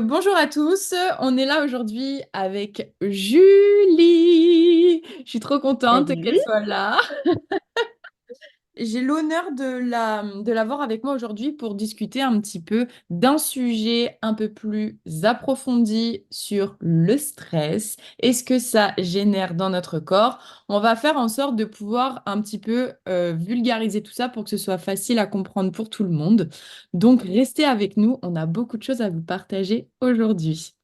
Bonjour à tous, on est là aujourd'hui avec Julie. Je suis trop contente qu'elle Salut. soit là. J'ai l'honneur de l'avoir avec moi aujourd'hui pour discuter un petit peu d'un sujet un peu plus approfondi sur le stress et ce que ça génère dans notre corps. On va faire en sorte de pouvoir un petit peu vulgariser tout ça pour que ce soit facile à comprendre pour tout le monde. Donc, restez avec nous, on a beaucoup de choses à vous partager aujourd'hui.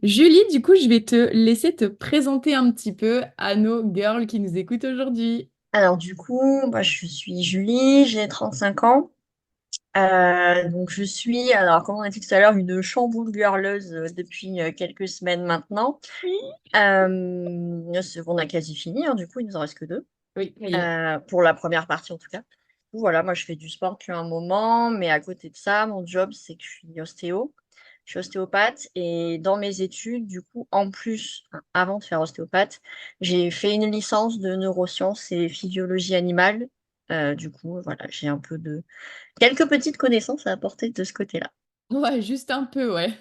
Julie, du coup, je vais te laisser te présenter un petit peu à nos girls qui nous écoutent aujourd'hui. Alors du coup, moi je suis Julie, j'ai 35 ans. Donc je suis, alors comme on a dit tout à l'heure, une chamboule girleuse depuis quelques semaines maintenant. On a quasi fini, hein, du coup il nous en reste que deux, Oui, ça y est. pour la première partie en tout cas. Voilà, moi je fais du sport depuis un moment, mais à côté de ça, mon job c'est que je suis ostéo. Je suis ostéopathe et dans mes études, du coup, en plus, enfin, avant de faire ostéopathe, j'ai fait une licence de neurosciences et physiologie animale. Du coup, voilà, j'ai un peu de quelques petites connaissances à apporter de ce côté-là. Ouais, juste un peu, ouais.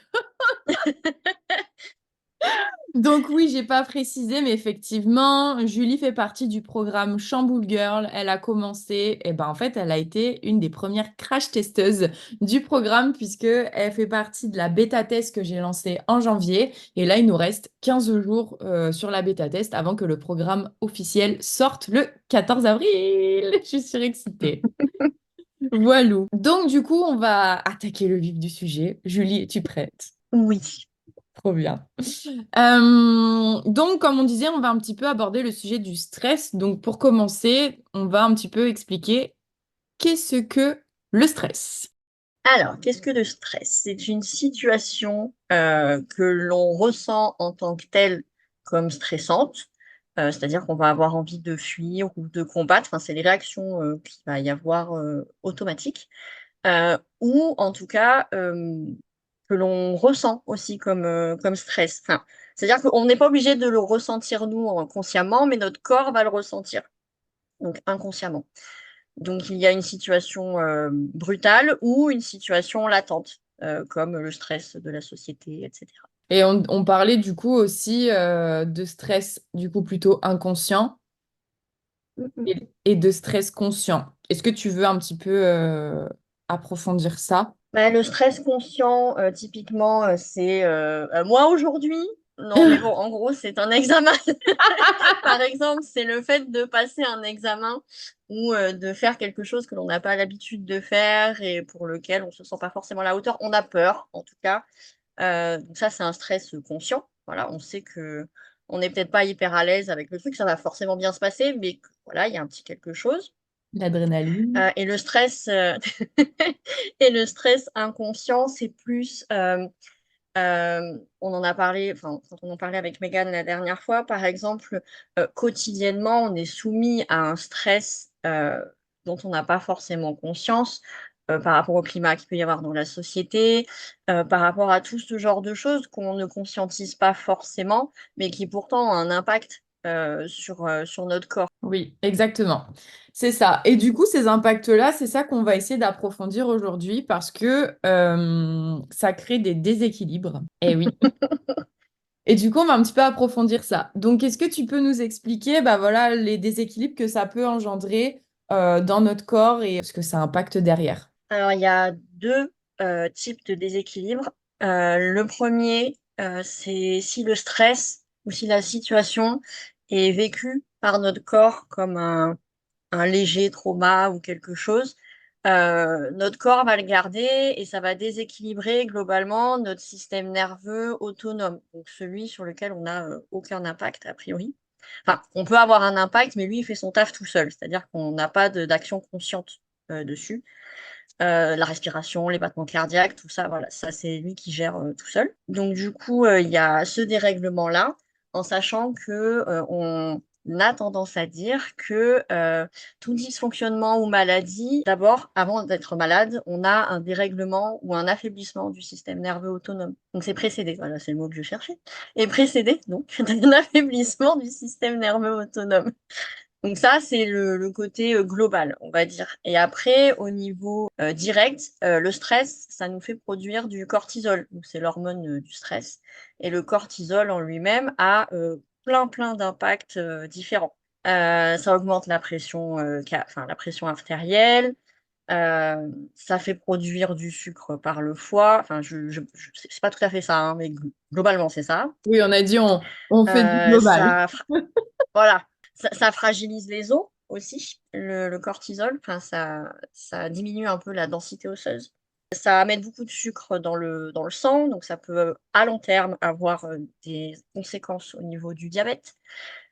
Donc oui, j'ai pas précisé, mais effectivement, Julie fait partie du programme Chamboule Girl. Elle a commencé, et ben en fait, elle a été une des premières crash testeuses du programme puisque elle fait partie de la bêta test que j'ai lancée en janvier. Et là, il nous reste 15 jours sur la bêta test avant que le programme officiel sorte le 14 avril. Je suis surexcitée. Voilou. Donc du coup, on va attaquer le vif du sujet. Julie, es-tu prête? Oui. Trop bien. Donc, comme on disait, on va un petit peu aborder le sujet du stress. Donc, pour commencer, on va un petit peu expliquer qu'est-ce que le stress. Alors, qu'est-ce que le stress? C'est une situation que l'on ressent en tant que telle comme stressante, c'est-à-dire qu'on va avoir envie de fuir ou de combattre. Enfin, c'est les réactions qu'il va y avoir automatiques. Ou en tout cas que l'on ressent aussi comme stress. Enfin, c'est-à-dire qu'on n'est pas obligé de le ressentir nous consciemment, mais notre corps va le ressentir, donc inconsciemment. Donc il y a une situation brutale ou une situation latente, comme le stress de la société, etc. Et on parlait du coup aussi de stress du coup plutôt inconscient et de stress conscient. Est-ce que tu veux un petit peu approfondir ça? Bah, le stress conscient, typiquement, c'est moi aujourd'hui. Non, mais bon, en gros, c'est un examen. Par exemple, c'est le fait de passer un examen ou de faire quelque chose que l'on n'a pas l'habitude de faire et pour lequel on se sent pas forcément à la hauteur. On a peur, en tout cas. Donc ça, c'est un stress conscient. Voilà, on sait que on n'est peut-être pas hyper à l'aise avec le truc, ça va forcément bien se passer, mais que, voilà, il y a un petit quelque chose. L'adrénaline. Et le stress et le stress inconscient, c'est plus on en a parlé, enfin, quand on en parlait avec Megan la dernière fois, par exemple, quotidiennement, on est soumis à un stress dont on n'a pas forcément conscience par rapport au climat qu'il peut y avoir dans la société, par rapport à tout ce genre de choses qu'on ne conscientise pas forcément, mais qui pourtant ont un impact sur notre corps. Oui, exactement. C'est ça. Et du coup, ces impacts-là, c'est ça qu'on va essayer d'approfondir aujourd'hui parce que ça crée des déséquilibres. Eh oui. Et du coup, on va un petit peu approfondir ça. Donc, est-ce que tu peux nous expliquer, bah voilà, les déséquilibres que ça peut engendrer dans notre corps et ce que ça impacte derrière? Alors, il y a deux types de déséquilibre. Le premier, c'est si le stress ou si la situation est vécue par notre corps comme un léger trauma ou quelque chose, notre corps va le garder et ça va déséquilibrer globalement notre système nerveux autonome, donc celui sur lequel on n'a aucun impact a priori. Enfin, on peut avoir un impact, mais lui, il fait son taf tout seul, c'est-à-dire qu'on n'a pas d'action consciente dessus. La respiration, les battements cardiaques, tout ça, voilà, ça c'est lui qui gère tout seul. Donc du coup, il y a ce dérèglement-là, en sachant que on a tendance à dire que tout dysfonctionnement ou maladie, d'abord, avant d'être malade, on a un dérèglement ou un affaiblissement du système nerveux autonome. Donc c'est précédé, voilà, c'est le mot que je cherchais, et précédé donc d'un affaiblissement du système nerveux autonome. Donc ça, c'est le côté global, on va dire. Et après, au niveau direct, le stress, ça nous fait produire du cortisol. Donc c'est l'hormone du stress. Et le cortisol en lui-même a plein d'impacts différents. Ça augmente la pression, enfin, la pression artérielle. Ça fait produire du sucre par le foie. Enfin, c'est pas tout à fait ça, hein, mais globalement, c'est ça. Oui, on a dit on fait du Euh, global. ça, voilà, ça fragilise les os aussi, le cortisol. Enfin, ça diminue un peu la densité osseuse. Ça amène beaucoup de sucre dans le sang, donc ça peut à long terme avoir des conséquences au niveau du diabète.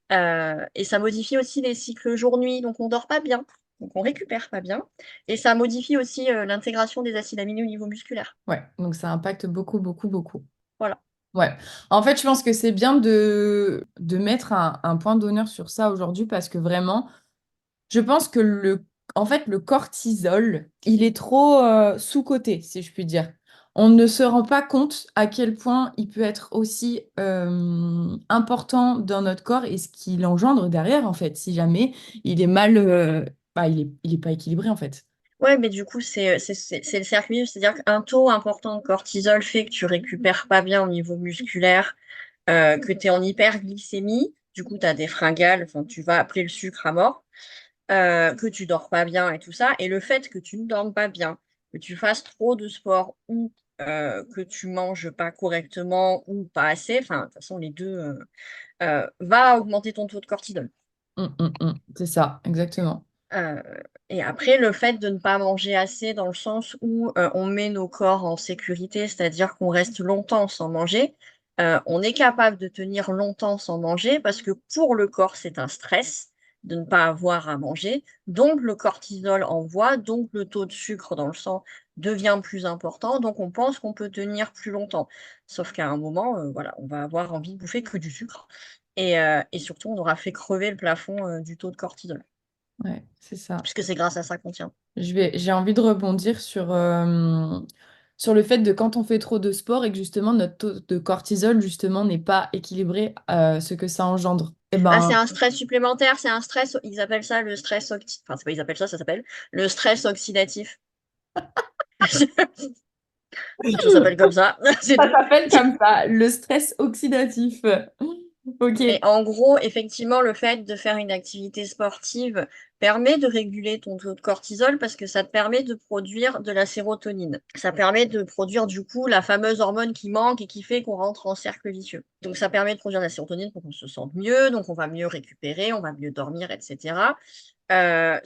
Et ça modifie aussi les cycles jour-nuit, donc on dort pas bien, donc on récupère pas bien. Et ça modifie aussi l'intégration des acides aminés au niveau musculaire. Ouais, donc ça impacte beaucoup, beaucoup, beaucoup. Voilà. Ouais. En fait, je pense que c'est bien de mettre un point d'honneur sur ça aujourd'hui parce que vraiment, je pense que en fait, le cortisol, il est trop sous-coté, si je puis dire. On ne se rend pas compte à quel point il peut être aussi important dans notre corps et ce qu'il engendre derrière, en fait, si jamais il est mal, bah, il est pas équilibré, en fait. Ouais, mais du coup, c'est le cercle vicieux, c'est-à-dire qu'un taux important de cortisol fait que tu récupères pas bien au niveau musculaire, que tu es en hyperglycémie, du coup, tu as des fringales, enfin, tu vas appeler le sucre à mort, que tu dors pas bien et tout ça. Et le fait que tu ne dormes pas bien, que tu fasses trop de sport ou que tu manges pas correctement ou pas assez, enfin, de toute façon, les deux, va augmenter ton taux de cortisol. C'est ça, exactement. Euh, et après, le fait de ne pas manger assez dans le sens où on met nos corps en sécurité, c'est-à-dire qu'on reste longtemps sans manger, on est capable de tenir longtemps sans manger parce que pour le corps, c'est un stress de ne pas avoir à manger. Donc, le cortisol envoie, donc le taux de sucre dans le sang devient plus important. Donc, on pense qu'on peut tenir plus longtemps. Sauf qu'à un moment, voilà, on va avoir envie de bouffer que du sucre. Et surtout, on aura fait crever le plafond du taux de cortisol Ouais, c'est ça. puisque c'est grâce à ça qu'on tient. J'ai envie de rebondir sur le fait de quand on fait trop de sport et que justement notre taux de cortisol justement n'est pas équilibré, ce que ça engendre. Eh Ah, c'est ben, un stress supplémentaire, c'est un stress, ils appellent ça le stress enfin, c'est pas ils appellent ça, ça s'appelle le stress oxydatif. Ça s'appelle comme ça, c'est ça tout. s'appelle comme ça, le stress oxydatif. Ok. Et en gros, effectivement, le fait de faire une activité sportive permet de réguler ton taux de cortisol parce que ça te permet de produire de la sérotonine. Ça permet de produire du coup la fameuse hormone qui manque et qui fait qu'on rentre en cercle vicieux. Donc ça permet de produire de la sérotonine pour qu'on se sente mieux, donc on va mieux récupérer, on va mieux dormir, etc.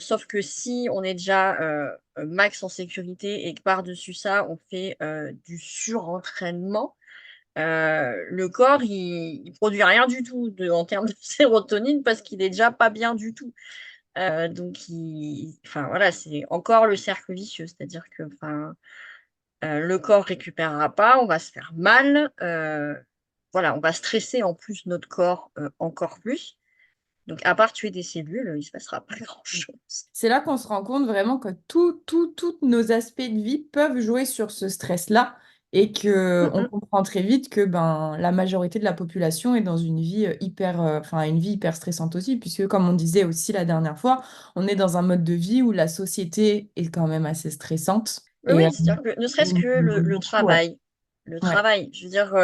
Sauf que si on est déjà max en sécurité et que par-dessus ça, on fait du surentraînement, le corps, il produit rien du tout en termes de sérotonine parce qu'il est déjà pas bien du tout. Donc, enfin, voilà, c'est encore le cercle vicieux, c'est-à-dire que enfin, le corps récupérera pas, on va se faire mal, voilà, on va stresser en plus notre corps encore plus. Donc, à part tuer des cellules, il se passera pas grand-chose. C'est là qu'on se rend compte vraiment que tous nos aspects de vie peuvent jouer sur ce stress-là et que Mm, on mm. comprend très vite que ben, la majorité de la population est dans une vie enfin, une vie hyper stressante aussi, puisque comme on disait aussi la dernière fois, on est dans un mode de vie où la société est quand même assez stressante Oui, et oui, c'est-à-dire que ne serait-ce on que demande le beaucoup, ouais. travail. Le Ouais, travail, je veux dire,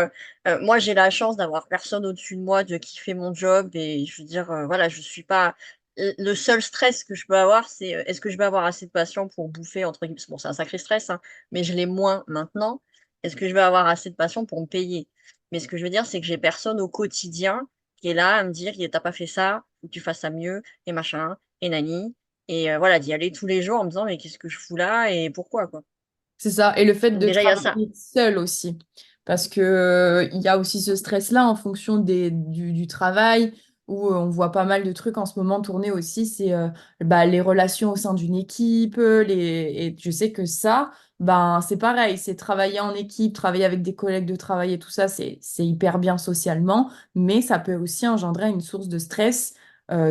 moi j'ai la chance d'avoir personne au-dessus de moi de qui fait mon job et je veux dire, voilà, je suis pas. Le seul stress que je peux avoir, c'est est-ce que je vais avoir assez de patients pour bouffer, entre guillemets. Bon, c'est un sacré stress, hein, mais je l'ai moins maintenant. Est-ce que je vais avoir assez de patients pour me payer? Mais ce que je veux dire, c'est que j'ai personne au quotidien qui est là à me dire, t'as pas fait ça, faut que tu fasses ça mieux, et machin, et nani. Et voilà, d'y aller tous les jours en me disant, mais qu'est-ce que je fous là et pourquoi, quoi. c'est ça. Et le fait Donc de déjà, il y a ça. travailler seul aussi, parce que, il y a aussi ce stress-là en fonction du travail, où on voit pas mal de trucs en ce moment tourner aussi, c'est bah, les relations au sein d'une équipe, et je sais que ça, ben, c'est pareil, c'est travailler en équipe, travailler avec des collègues de travail et tout ça, c'est hyper bien socialement, mais ça peut aussi engendrer une source de stress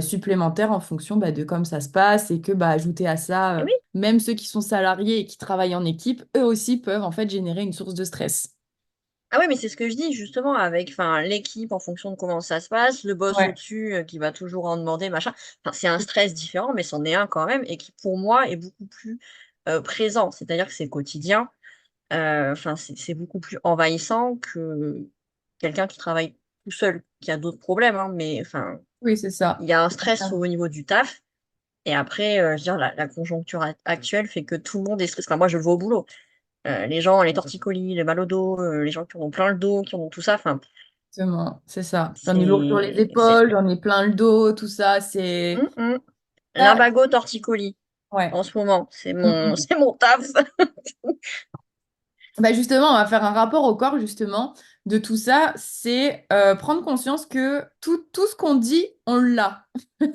supplémentaire en fonction bah, de comment ça se passe et que bah, ajouter à ça, Et oui, même ceux qui sont salariés et qui travaillent en équipe, eux aussi peuvent en fait générer une source de stress. Ah oui, mais c'est ce que je dis justement avec enfin, l'équipe en fonction de comment ça se passe, le boss Ouais, au-dessus qui va toujours en demander, machin. Enfin, c'est un stress différent, mais c'en est un quand même et qui pour moi est beaucoup plus présent. C'est-à-dire que c'est quotidien. Enfin, c'est beaucoup plus envahissant que quelqu'un qui travaille tout seul, qui a d'autres problèmes, hein, mais enfin, oui, c'est il ça. y a un stress au niveau du taf. Et après, je veux dire, la conjoncture actuelle fait que tout le monde est stressé. Enfin, moi, je le vois au boulot. Les gens, les torticolis, les mal au dos, les gens qui en ont plein le dos, qui en ont tout ça. Enfin, Exactement, c'est ça. J'en ai lourd sur les c'est... épaules, j'en ai plein le dos, tout ça, c'est... Hum, hum. Ça, Lumbago torticolis, ouais. en ce moment, c'est Mm, mon, mm. c'est mon taf. Bah justement, on va faire un rapport au corps, justement, de tout ça. C'est prendre conscience que tout ce qu'on dit, on l'a. Bah,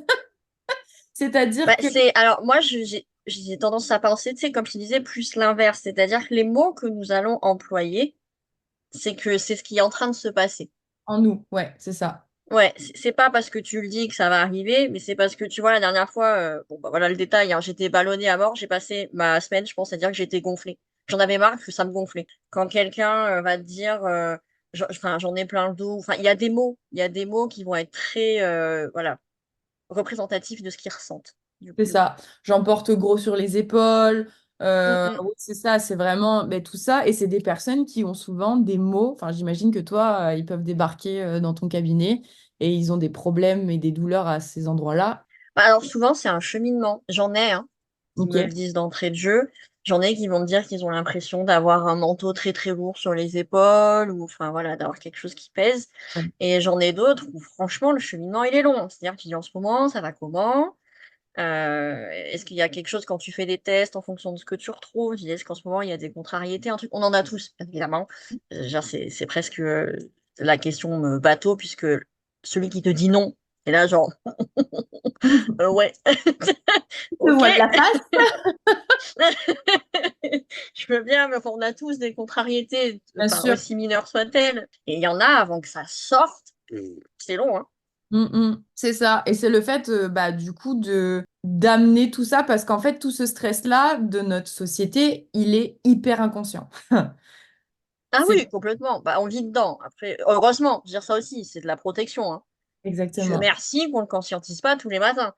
C'est-à-dire que, alors, moi, j'ai tendance à penser, tu sais, comme je te disais, plus l'inverse. C'est-à-dire que les mots que nous allons employer, c'est que c'est ce qui est en train de se passer. en nous, ouais, c'est ça. Ouais, c'est pas parce que tu le dis que ça va arriver, mais c'est parce que tu vois, la dernière fois, bon, bah, voilà le détail, hein, j'étais ballonnée à mort, j'ai passé ma semaine, je pense, à dire que j'étais gonflée. J'en avais marre que ça me gonflait. Quand quelqu'un va te dire, enfin, j'en ai plein le dos, enfin, il y a des mots qui vont être très, voilà, représentatifs de ce qu'ils ressentent, du C'est coup. ça. J'emporte gros sur les épaules. Mm, mm. Oui, c'est ça, c'est vraiment ben, tout ça. Et c'est des personnes qui ont souvent des mots. Enfin, j'imagine que toi, ils peuvent débarquer dans ton cabinet et ils ont des problèmes et des douleurs à ces endroits-là. Bah, alors souvent, c'est un cheminement. J'en ai, hein, qui Ok. me le disent d'entrée de jeu. J'en ai qui vont me dire qu'ils ont l'impression d'avoir un manteau très très lourd sur les épaules ou enfin voilà, d'avoir quelque chose qui pèse. Ouais. Et j'en ai d'autres où franchement, le cheminement, il est long. C'est-à-dire que tu dis en ce moment, ça va comment? Est-ce qu'il y a quelque chose quand tu fais des tests en fonction de ce que tu retrouves? Je dis, est-ce qu'en ce moment, il y a des contrariétés, un truc? On en a tous, évidemment. Genre, c'est presque la question bateau puisque celui qui te dit non, et là, genre, ouais. Je Ok. vois de la face, Je veux bien, mais enfin, on a tous des contrariétés, bien enfin, sûr. aussi mineures soient-elles. Et il y en a avant que ça sorte. C'est long, hein. Mm, mm. C'est ça. Et c'est le fait, bah, du coup, de d'amener tout ça parce qu'en fait, tout ce stress-là de notre société, il est hyper inconscient. Ah C'est oui, complètement. Bah, on vit dedans. Après, heureusement, je veux dire ça aussi, c'est de la protection, hein. Dieu exactement. merci qu'on ne le conscientise pas tous les matins.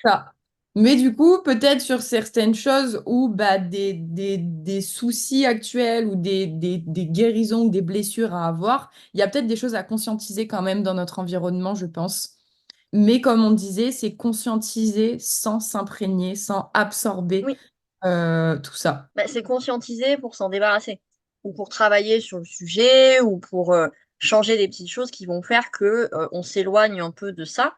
Ça. Mais du coup, peut-être sur certaines choses où bah, des soucis actuels ou des guérisons ou des blessures à avoir, il y a peut-être des choses à conscientiser quand même dans notre environnement, je pense. Mais comme on disait, c'est conscientiser sans s'imprégner, sans absorber Oui, tout ça. bah, c'est conscientiser pour s'en débarrasser. Ou pour travailler sur le sujet, ou pour changer des petites choses qui vont faire que on s'éloigne un peu de ça,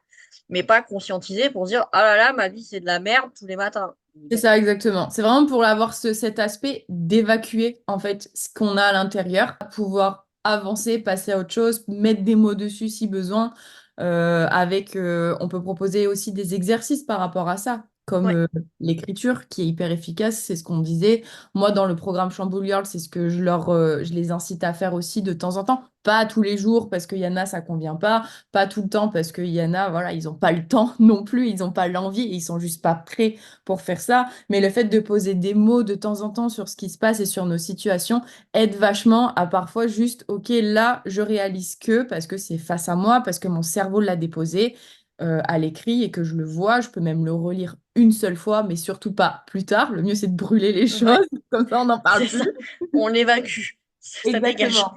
mais pas conscientiser pour dire, ah là là, ma vie, c'est de la merde tous les matins. C'est Bon. ça, exactement. C'est vraiment pour avoir cet aspect d'évacuer, en fait, ce qu'on a à l'intérieur, pouvoir avancer, passer à autre chose, mettre des mots dessus si besoin. On peut proposer aussi des exercices par rapport à ça, comme Ouais. l'écriture, qui est hyper efficace, c'est ce qu'on disait. Moi, dans le programme Chamboule Girl, c'est ce que je les incite à faire aussi de temps en temps. Pas tous les jours, parce qu'il y en a, ça convient pas tout le temps, parce qu'il y en a, voilà, ils n'ont pas le temps non plus, ils n'ont pas l'envie, ils sont juste pas prêts pour faire ça, mais le fait de poser des mots de temps en temps sur ce qui se passe et sur nos situations aide vachement à parfois juste, ok, là, je réalise que, parce que c'est face à moi, parce que mon cerveau l'a déposé à l'écrit et que je le vois, je peux même le relire une seule fois, mais surtout pas plus tard. Le mieux, c'est de brûler les Ouais, choses, comme ça, on n'en parle c'est plus. ça. On l'évacue. Ça dégage. Exactement.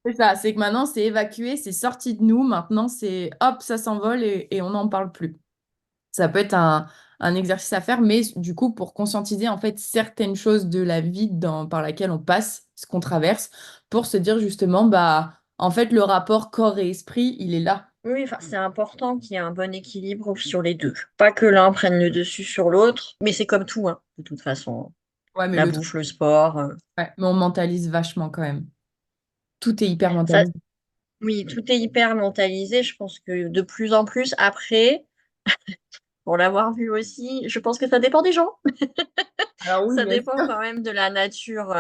C'est ça, c'est que maintenant, c'est évacué, c'est sorti de nous, maintenant, c'est hop, ça s'envole et on n'en parle plus. Ça peut être un exercice à faire, mais du coup, pour conscientiser en fait certaines choses de la vie par laquelle on passe, ce qu'on traverse, pour se dire justement, bah, en fait, le rapport corps et esprit, il est là. Oui, enfin, c'est important qu'il y ait un bon équilibre sur les deux. Pas que l'un prenne le dessus sur l'autre, mais c'est comme tout, hein, de toute façon. Ouais, mais La le truc, bouffe, le sport. ouais, mais on mentalise vachement quand même. Tout est hyper Ça, mentalisé. oui, tout est hyper mentalisé. Je pense que de plus en plus, après, pour l'avoir vu aussi, je pense que ça dépend des gens. Alors oui, Ça bien dépend sûr. quand même de la nature.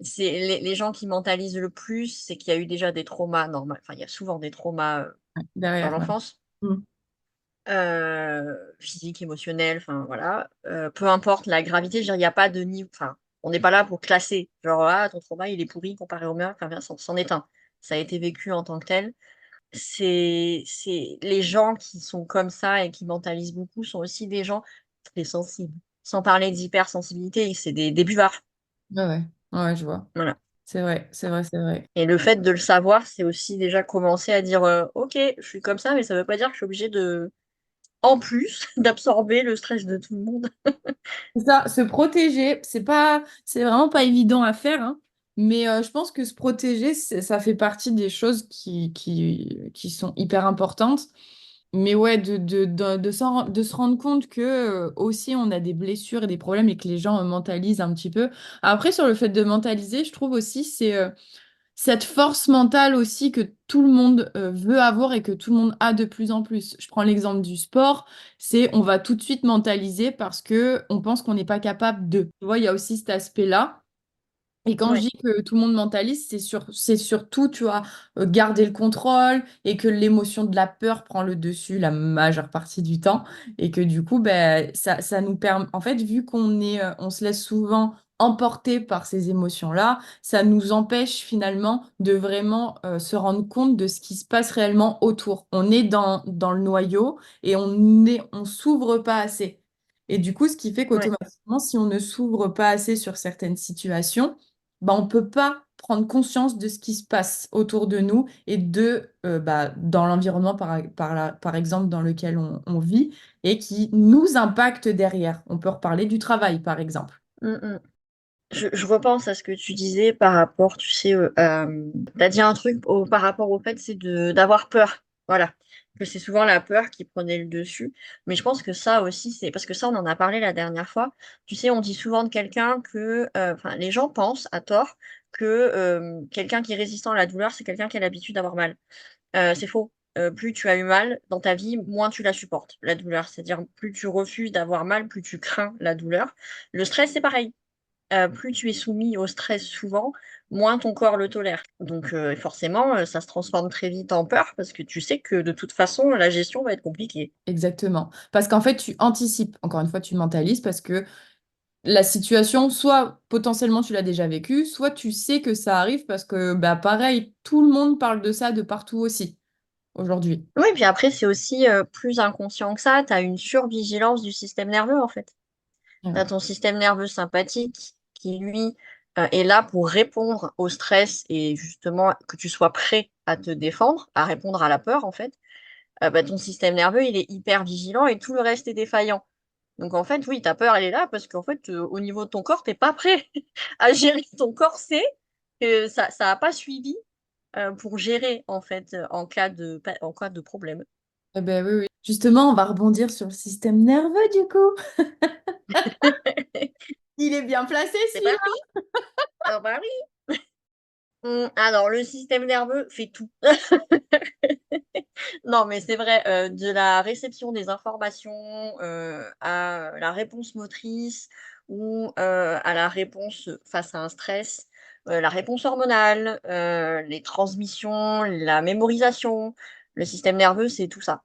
C'est les gens qui mentalisent le plus, c'est qu'il y a eu déjà des traumas normaux. Enfin, il y a souvent des traumas dans Derrière, ouais. l'enfance. Mm. Physique, émotionnel, enfin voilà. Peu importe la gravité, je veux dire, il n'y a pas de niveau. Enfin, On n'est pas là pour classer. Genre, ah, ton trauma, il est pourri comparé au mien. Enfin, bien, c'en est un. Ça a été vécu en tant que tel. C'est les gens qui sont comme ça et qui mentalisent beaucoup sont aussi des gens très sensibles. Sans parler d'hypersensibilité, c'est des buvards. Ouais, ouais, ouais, je vois. Voilà. C'est vrai, c'est vrai, c'est vrai. Et le fait de le savoir, c'est aussi déjà commencer à dire OK, je suis comme ça, mais ça veut pas dire que je suis obligée de, en plus, d'absorber le stress de tout le monde. C'est ça, se protéger, c'est vraiment pas évident à faire, hein. Mais je pense que se protéger, ça fait partie des choses qui sont hyper importantes. Mais ouais, de se rendre compte que aussi on a des blessures et des problèmes et que les gens mentalisent un petit peu. Après, sur le fait de mentaliser, je trouve aussi c'est cette force mentale aussi que tout le monde veut avoir et que tout le monde a de plus en plus. Je prends l'exemple du sport, c'est on va tout de suite mentaliser parce que on pense qu'on n'est pas capable de. Tu vois, il y a aussi cet aspect-là. Et quand je Ouais. dis que tout le monde mentalise, c'est surtout, tu vois, garder le contrôle et que l'émotion de la peur prend le dessus la majeure partie du temps. Et que du coup, ben, ça nous permet, en fait, vu on se laisse souvent emporter par ces émotions-là, ça nous empêche finalement de vraiment se rendre compte de ce qui se passe réellement autour. On est dans le noyau et on s'ouvre pas assez. Et du coup, ce qui fait Ouais. qu'automatiquement, si on ne s'ouvre pas assez sur certaines situations, bah, on ne peut pas prendre conscience de ce qui se passe autour de nous et dans l'environnement, par exemple, dans lequel on vit et qui nous impacte derrière. On peut reparler du travail, par exemple. Mm, mm. Je repense à ce que tu disais par rapport, tu sais, t'as dit un truc par rapport au fait, c'est d'avoir peur. Voilà. Que c'est souvent la peur qui prenait le dessus. Mais je pense que ça aussi, c'est parce que ça, on en a parlé la dernière fois. Tu sais, on dit souvent de quelqu'un que, enfin, les gens pensent à tort que quelqu'un qui est résistant à la douleur, c'est quelqu'un qui a l'habitude d'avoir mal. C'est faux. Plus tu as eu mal dans ta vie, moins tu la supportes, la douleur. C'est-à-dire, plus tu refuses d'avoir mal, plus tu crains la douleur. Le stress, c'est pareil. Plus tu es soumis au stress souvent, moins ton corps le tolère. Donc forcément, ça se transforme très vite en peur parce que tu sais que de toute façon, la gestion va être compliquée. Exactement. Parce qu'en fait, tu anticipes, encore une fois, tu mentalises parce que la situation, soit potentiellement tu l'as déjà vécue, soit tu sais que ça arrive parce que, bah, pareil, tout le monde parle de ça de partout aussi aujourd'hui. Oui, puis après, c'est aussi plus inconscient que ça. Tu as une survigilance du système nerveux, en fait. Tu as Ouais. ton système nerveux sympathique qui, lui, est là pour répondre au stress et justement que tu sois prêt à te défendre, à répondre à la peur, en fait. Bah, ton système nerveux, il est hyper vigilant et tout le reste est défaillant. Donc en fait, oui, ta peur, elle est là parce qu'en fait, au niveau de ton corps, t'es pas prêt à gérer. Ton corps sait que ça a pas suivi pour gérer en fait en cas de problème. Eh ben oui, oui. Justement, on va rebondir sur le système nerveux du coup. Il est bien placé C'est celui-là. parti. Alors bah oui. Alors le système nerveux fait tout. Non, mais c'est vrai, de la réception des informations à la réponse motrice ou à la réponse face à un stress, la réponse hormonale, les transmissions, la mémorisation. Le système nerveux, c'est tout ça.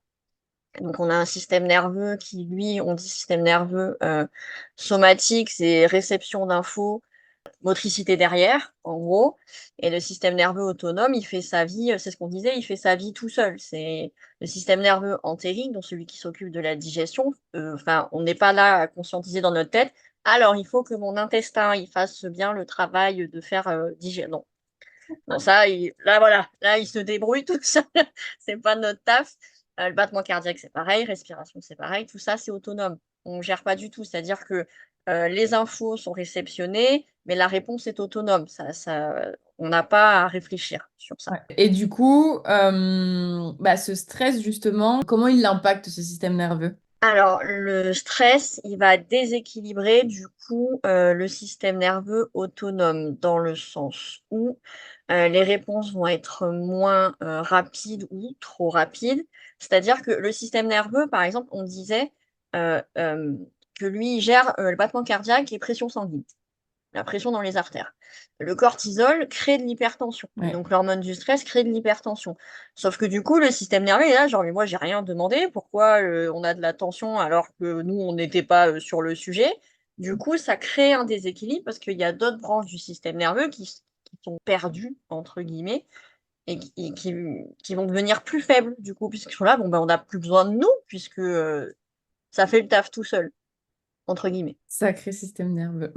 Donc on a un système nerveux qui, lui, on dit système nerveux somatique, c'est réception d'infos, motricité derrière, en gros. Et le système nerveux autonome, il fait sa vie, c'est ce qu'on disait, il fait sa vie tout seul. C'est le système nerveux entérique, donc celui qui s'occupe de la digestion. Enfin, on n'est pas là à conscientiser dans notre tête. Alors, il faut que mon intestin, il fasse bien le travail de faire digérer. Non, non, ça, là, voilà, là, il se débrouille tout seul. C'est pas notre taf. Le battement cardiaque, c'est pareil. Respiration, c'est pareil. Tout ça, c'est autonome. On ne gère pas du tout. C'est-à-dire que les infos sont réceptionnées, mais la réponse est autonome. On n'a pas à réfléchir sur ça. Ouais. Et du coup, bah, ce stress, justement, comment il impacte ce système nerveux? Alors, le stress, il va déséquilibrer du coup le système nerveux autonome dans le sens où les réponses vont être moins rapides ou trop rapides. C'est-à-dire que le système nerveux, par exemple, on disait euh, euh, que lui, il gère le battement cardiaque et pression sanguine, la pression dans les artères. Le cortisol crée de l'hypertension. Ouais. Donc l'hormone du stress crée de l'hypertension. Sauf que du coup, le système nerveux est là, genre, mais moi, j'ai rien demandé. Pourquoi on a de la tension alors que nous, on n'était pas sur le sujet? Du coup, ça crée un déséquilibre parce qu'il y a d'autres branches du système nerveux qui sont perdues, entre guillemets, et qui vont devenir plus faibles, du coup, puisqu'ils sont là, bon, ben, on n'a plus besoin de nous, puisque ça fait le taf tout seul, entre guillemets. Sacré système nerveux.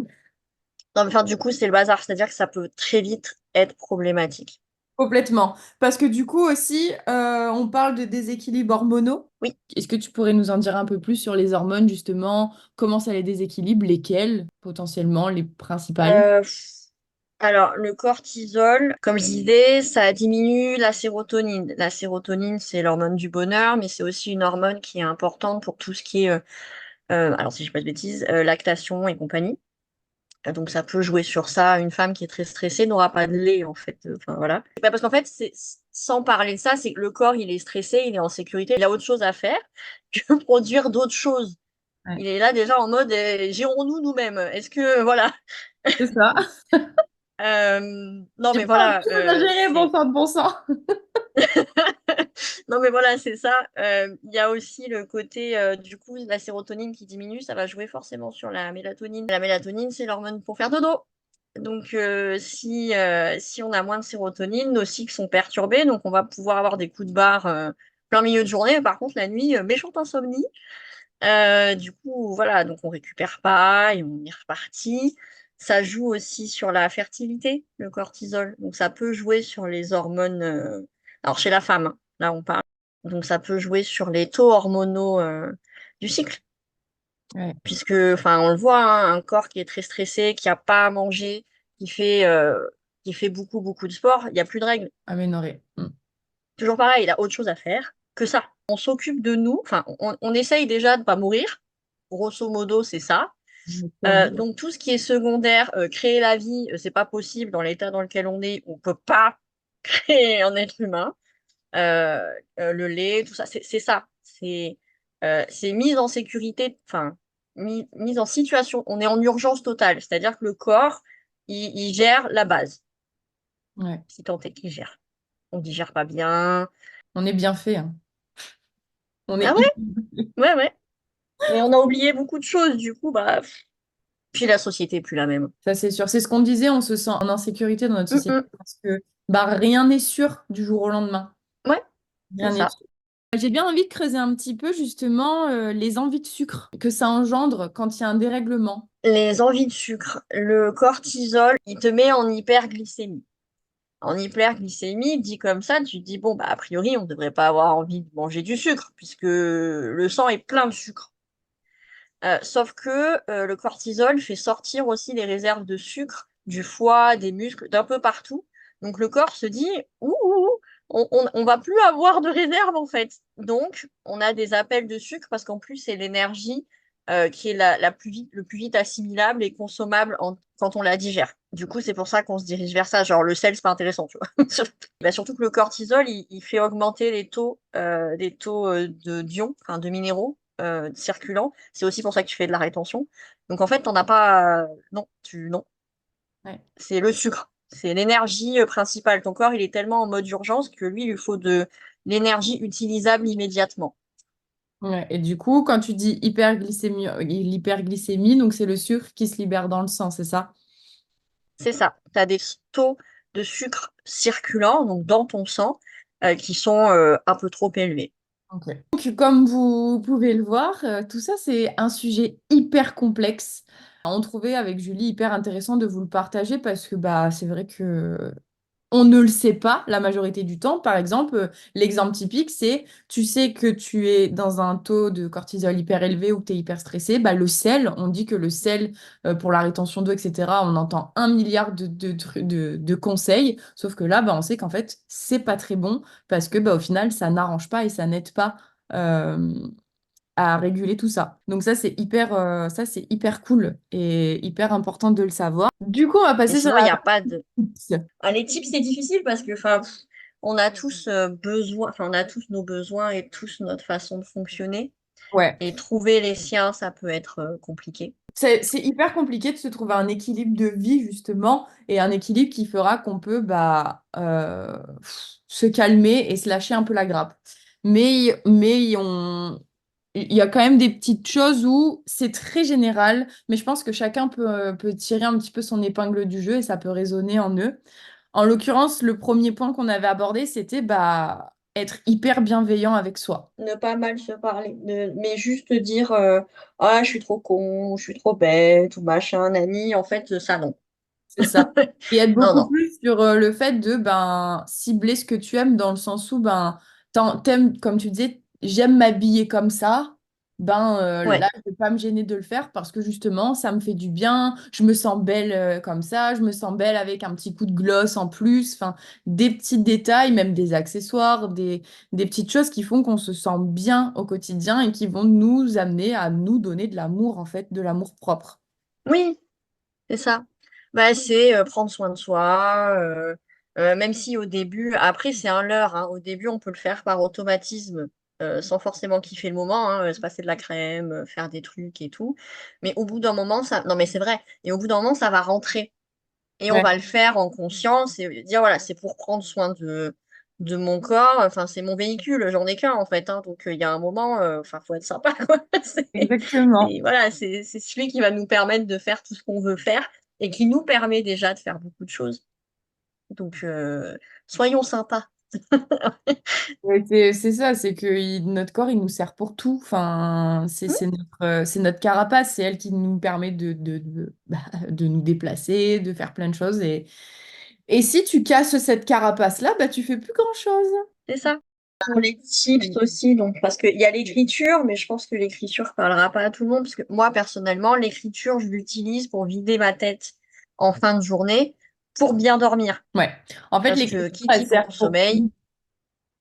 Non, mais enfin, du coup, c'est le bazar, c'est-à-dire que ça peut très vite être problématique. Complètement. Parce que du coup aussi, on parle de déséquilibres hormonaux. Oui. Est-ce que tu pourrais nous en dire un peu plus sur les hormones, justement, comment ça les déséquilibre, lesquelles, potentiellement, les principales? Euh, alors, le cortisol, comme je disais, ça diminue la sérotonine. La sérotonine, c'est l'hormone du bonheur, mais c'est aussi une hormone qui est importante pour tout ce qui est, alors si je dis pas de bêtises, lactation et compagnie. Donc ça peut jouer sur ça. Une femme qui est très stressée n'aura pas de lait, en fait. Enfin, voilà. Bah, parce qu'en fait, sans parler de ça, c'est que le corps, il est stressé, il est en sécurité, il a autre chose à faire que produire d'autres choses. Ouais. Il est là déjà en mode, gérons-nous nous-mêmes. Est-ce que, voilà. C'est ça. Non, J'ai mais pas autre voilà, chose à gérer, bon sang de bon sang. non, mais voilà, c'est ça. Il y a aussi le côté, du coup, la sérotonine qui diminue, ça va jouer forcément sur la mélatonine. La mélatonine, c'est l'hormone pour faire dodo. Donc, si on a moins de sérotonine, nos cycles sont perturbés, donc on va pouvoir avoir des coups de barre plein milieu de journée. Par contre, la nuit, méchante insomnie. Du coup, voilà, donc on récupère pas et on est reparti. Ça joue aussi sur la fertilité, le cortisol. Donc ça peut jouer sur les hormones. Alors chez la femme, hein, là on parle. Donc ça peut jouer sur les taux hormonaux du cycle, Ouais, puisque, enfin, on le voit, hein, un corps qui est très stressé, qui a pas à manger, qui fait qui fait beaucoup beaucoup de sport, il y a plus de règles. aménorrhée. Toujours pareil, il a autre chose à faire que ça. On s'occupe de nous. Enfin, on essaye déjà de pas mourir. Grosso modo, c'est ça. Donc tout ce qui est secondaire, créer la vie, c'est pas possible dans l'état dans lequel on est. On peut pas créer un être humain. Le lait, tout ça, c'est ça. C'est mise en sécurité, enfin mise en situation. On est en urgence totale, c'est-à-dire que le corps, il gère la base, Ouais. si tant est qu'il gère. On digère pas bien. On est bien fait, hein. On Ah est ouais, ouais, ouais. Mais on a oublié beaucoup de choses, du coup, bah, puis la société est plus la même. Ça, c'est sûr. C'est ce qu'on disait, on se sent en insécurité dans notre Mm, société mm. parce que bah, rien n'est sûr du jour au lendemain. Ouais, c'est Rien n'est ça. sûr. J'ai bien envie de creuser un petit peu justement les envies de sucre que ça engendre quand il y a un dérèglement. Les envies de sucre. Le cortisol, il te met en hyperglycémie. En hyperglycémie, dit comme ça, tu te dis, bon, bah, a priori, on ne devrait pas avoir envie de manger du sucre, puisque le sang est plein de sucre. Sauf que le cortisol fait sortir aussi les réserves de sucre du foie, des muscles, d'un peu partout. Donc le corps se dit, ouh, on va plus avoir de réserve en fait. Donc on a des appels de sucre parce qu'en plus c'est l'énergie qui est le plus vite assimilable et consommable quand on la digère. Du coup, c'est pour ça qu'on se dirige vers ça. Genre le sel, c'est pas intéressant, tu vois. Bah, surtout que le cortisol, il fait augmenter les taux d'ions, enfin de minéraux circulants. C'est aussi pour ça que tu fais de la rétention. Donc en fait, t'en as pas. Non, non. Ouais. C'est le sucre. C'est l'énergie principale. Ton corps, il est tellement en mode urgence que lui, il lui faut de l'énergie utilisable immédiatement. Ouais. Et du coup, quand tu dis hyperglycémie, l'hyperglycémie, donc c'est le sucre qui se libère dans le sang, c'est ça? C'est ça. Tu as des taux de sucre circulants, donc dans ton sang, qui sont un peu trop élevés. Ok. Donc, comme vous pouvez le voir, tout ça, c'est un sujet hyper complexe. On trouvait avec Julie hyper intéressant de vous le partager parce que bah, c'est vrai que on ne le sait pas la majorité du temps. Par exemple, l'exemple typique, c'est tu sais que tu es dans un taux de cortisol hyper élevé ou que tu es hyper stressé. Bah, le sel, on dit que le sel, pour la rétention d'eau, etc., on entend 1 milliard de conseils. Sauf que là, bah, on sait qu'en fait, c'est pas très bon parce que bah, au final, ça n'arrange pas et ça n'aide pas. euh, à réguler tout ça. Donc ça, c'est hyper cool et hyper important de le savoir. Du coup, on va Et passer sur sinon, il n'y la a pas de. partie tips. Ah, les types, c'est difficile parce que, enfin, on a tous besoin, enfin, on a tous nos besoins et tous notre façon de fonctionner. Ouais. Et trouver les siens, ça peut être compliqué. C'est hyper compliqué de se trouver un équilibre de vie, justement, et un équilibre qui fera qu'on peut bah, se calmer et se lâcher un peu la grappe. Mais il y a quand même des petites choses où c'est très général, mais je pense que chacun peut tirer un petit peu son épingle du jeu et ça peut résonner en eux. En l'occurrence, le premier point qu'on avait abordé, c'était bah, être hyper bienveillant avec soi. Ne pas mal se parler, mais juste dire ah, je suis trop con, je suis trop bête, ou machin, nani, en fait, ça non. C'est ça. Et être Non, beaucoup non. plus sur le fait de ben, cibler ce que tu aimes dans le sens où ben, t'aimes, comme tu disais, j'aime m'habiller comme ça. Ben, Ouais. là, je ne vais pas me gêner de le faire parce que justement, ça me fait du bien. Je me sens belle comme ça. Je me sens belle avec un petit coup de gloss en plus. Enfin, des petits détails, même des accessoires, des petites choses qui font qu'on se sent bien au quotidien et qui vont nous amener à nous donner de l'amour, en fait, de l'amour propre. Oui, c'est ça. Bah, c'est prendre soin de soi, même si au début, après c'est un leurre, hein. Au début, on peut le faire par automatisme, sans forcément kiffer le moment, hein, se passer de la crème, faire des trucs et tout. Mais au bout d'un moment, ça. Non, mais c'est vrai. Et au bout d'un moment, ça va rentrer. Et on Ouais, va le faire en conscience et dire, voilà, c'est pour prendre soin de mon corps. Enfin, c'est mon véhicule, j'en ai qu'un en fait, hein. Donc, il y a un moment, enfin, faut être sympa, quoi. exactement. Voilà, c'est celui qui va nous permettre de faire tout ce qu'on veut faire et qui nous permet déjà de faire beaucoup de choses. Donc, soyons sympas. Ouais, c'est ça, c'est que notre corps, il nous sert pour tout. Enfin, Hmm. c'est notre carapace, c'est elle qui nous permet bah, de nous déplacer, de faire plein de choses. Et si tu casses cette carapace-là, bah, tu fais plus grand-chose. C'est ça. Pour les tips aussi, donc, parce qu'il y a l'écriture, mais je pense que l'écriture parlera pas à tout le monde, parce que moi, personnellement, l'écriture, je l'utilise pour vider ma tête en fin de journée pour bien dormir. Ouais. En fait, Parce que l'écriture, qui elle dit bon sert pour sommeil? tout.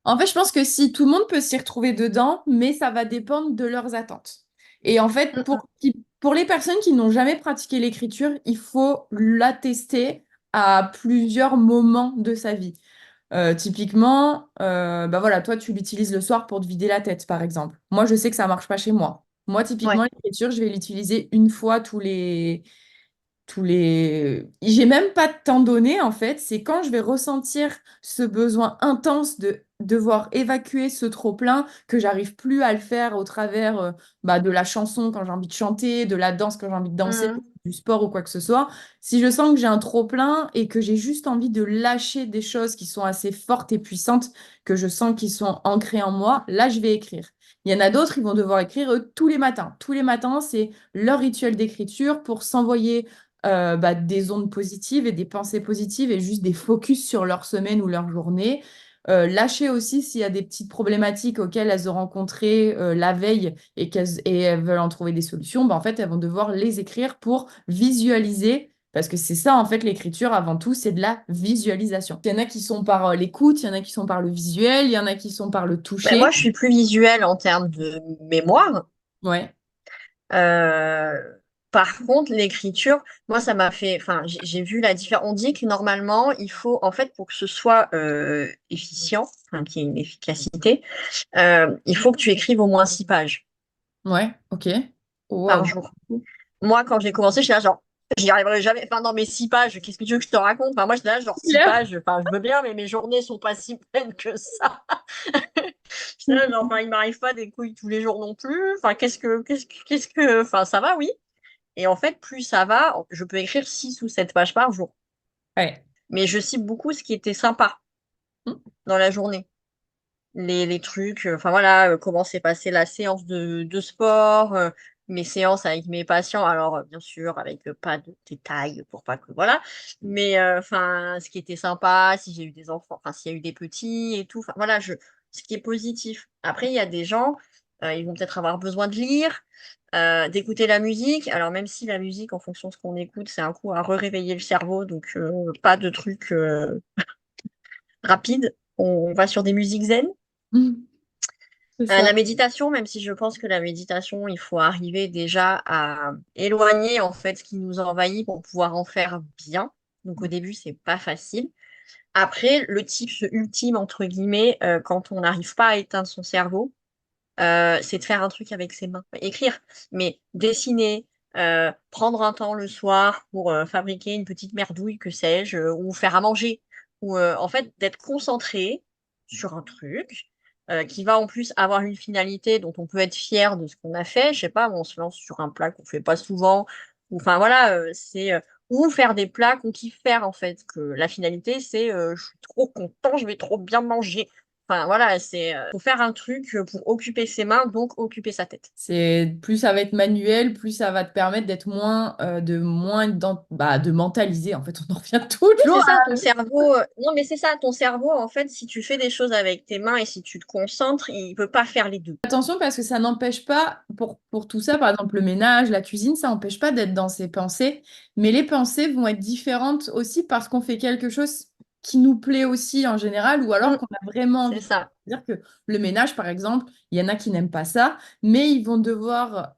En fait, je pense que si tout le monde peut s'y retrouver dedans, mais ça va dépendre de leurs attentes. Et en fait, Mm, pour les personnes qui n'ont jamais pratiqué l'écriture, il faut la tester à plusieurs moments de sa vie. Typiquement, bah voilà, toi, tu l'utilises le soir pour te vider la tête, par exemple. Moi, je sais que ça marche pas chez moi. Moi, ouais. typiquement, l'écriture, je vais l'utiliser une fois J'ai même pas de temps donné, en fait. C'est quand je vais ressentir ce besoin intense de devoir évacuer ce trop-plein que j'arrive plus à le faire au travers bah, de la chanson quand j'ai envie de chanter, de la danse quand j'ai envie de danser, Mm, du sport ou quoi que ce soit. Si je sens que j'ai un trop-plein et que j'ai juste envie de lâcher des choses qui sont assez fortes et puissantes, que je sens qui sont ancrées en moi, là, je vais écrire. Il y en a d'autres, ils vont devoir écrire eux, tous les matins. Tous les matins, c'est leur rituel d'écriture pour s'envoyer bah, des ondes positives et des pensées positives et juste des focus sur leur semaine ou leur journée. Lâcher aussi s'il y a des petites problématiques auxquelles elles ont rencontré la veille et elles veulent en trouver des solutions, bah, en fait, elles vont devoir les écrire pour visualiser. Parce que c'est ça, en fait, l'écriture, avant tout, c'est de la visualisation. Il y en a qui sont par l'écoute, il y en a qui sont par le visuel, il y en a qui sont par le ben, toucher. moi, je suis plus visuelle en termes de mémoire. Ouais, Euh, Par contre, l'écriture, moi, ça m'a fait. Enfin, j'ai vu la différence. On dit que normalement, il faut, en fait, pour que ce soit efficient, enfin, qu'il y ait une efficacité, il faut que tu écrives au moins 6 pages ouais, ok. par Wow. jour. Moi, quand j'ai commencé, j'étais là, genre, j'y arriverai jamais. Enfin, non, mais 6 pages, qu'est-ce que tu veux que je te raconte? Enfin, moi, j'étais là, genre, six Claire. pages. Enfin, je veux bien, mais mes journées sont pas si pleines que ça. J'étais là, genre, enfin, il m'arrive pas des couilles tous les jours non plus. Enfin, enfin, ça va, oui. Et en fait, plus ça va, je peux écrire 6 ou 7 pages par jour. Ouais. Mais je cible beaucoup ce qui était sympa dans la journée. Les trucs, enfin voilà, comment s'est passée la séance de sport, mes séances avec mes patients. Alors, bien sûr, avec pas de détails pour pas que, voilà. Mais, enfin, ce qui était sympa, si j'ai eu des enfants, enfin, s'il y a eu des petits et tout. Enfin, voilà, ce qui est positif. Après, il y a des gens, ils vont peut-être avoir besoin de lire, d'écouter la musique. Alors, même si la musique, en fonction de ce qu'on écoute, c'est un coup à réveiller le cerveau, donc pas de trucs rapides. On va sur des musiques zen. C'est ça. La méditation, même si je pense que la méditation, il faut arriver déjà à éloigner en fait ce qui nous envahit pour pouvoir en faire bien. Donc au début, c'est pas facile. Après, le tips ultime, entre guillemets, quand on n'arrive pas à éteindre son cerveau, c'est de faire un truc avec ses mains. Écrire, mais dessiner, prendre un temps le soir pour fabriquer une petite merdouille, que sais-je, ou faire à manger, ou en fait d'être concentré sur un truc, qui va en plus avoir une finalité dont on peut être fier de ce qu'on a fait. Je sais pas, on se lance sur un plat qu'on fait pas souvent, ou enfin voilà, ou faire des plats qu'on kiffe faire en fait. Que la finalité, c'est je suis trop content, je vais trop bien manger. Enfin voilà, faut faire un truc pour occuper ses mains, donc occuper sa tête. C'est plus ça va être manuel, plus ça va te permettre d'être de mentaliser. En fait, on en revient Oui, toujours c'est ça, à... ton cerveau. Non, mais c'est ça, ton cerveau, en fait, si tu fais des choses avec tes mains et si tu te concentres, il peut pas faire les deux. Attention parce que ça n'empêche pas, pour tout ça, par exemple le ménage, la cuisine, ça n'empêche pas d'être dans ses pensées. Mais les pensées vont être différentes aussi parce qu'on fait quelque chose qui nous plaît aussi en général ou alors Mm, qu'on a vraiment envie c'est de faire. ça. C'est-à-dire que le ménage, par exemple, il y en a qui n'aiment pas ça, mais ils vont devoir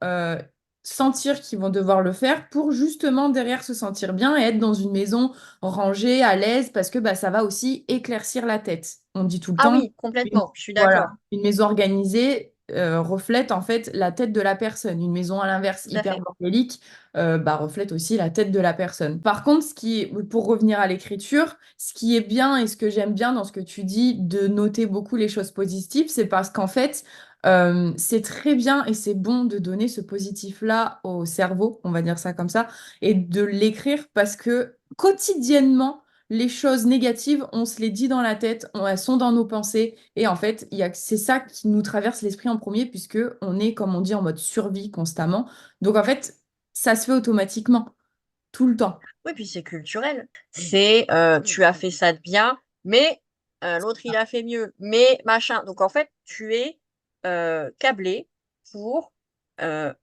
sentir qu'ils vont devoir le faire pour justement derrière se sentir bien et être dans une maison rangée, à l'aise, parce que bah, ça va aussi éclaircir la tête. On dit tout le Ah temps. oui, complètement, je suis Voilà, d'accord. une maison organisée reflète en fait la tête de la personne. Une maison à l'inverse Tout à hyper fait. bordélique reflète aussi la tête de la personne. Par contre, pour revenir à l'écriture, ce qui est bien et ce que j'aime bien dans ce que tu dis de noter beaucoup les choses positives, c'est parce qu'en fait, c'est très bien et c'est bon de donner ce positif-là au cerveau, on va dire ça comme ça, et de l'écrire parce que quotidiennement, les choses négatives, on se les dit dans la tête, elles sont dans nos pensées. Et en fait, c'est ça qui nous traverse l'esprit en premier, puisque on est, comme on dit, en mode survie constamment. Donc en fait, ça se fait automatiquement, tout le temps. Oui, puis c'est culturel. C'est tu as fait ça de bien, mais l'autre il a fait mieux, mais machin. Donc en fait, tu es câblé pour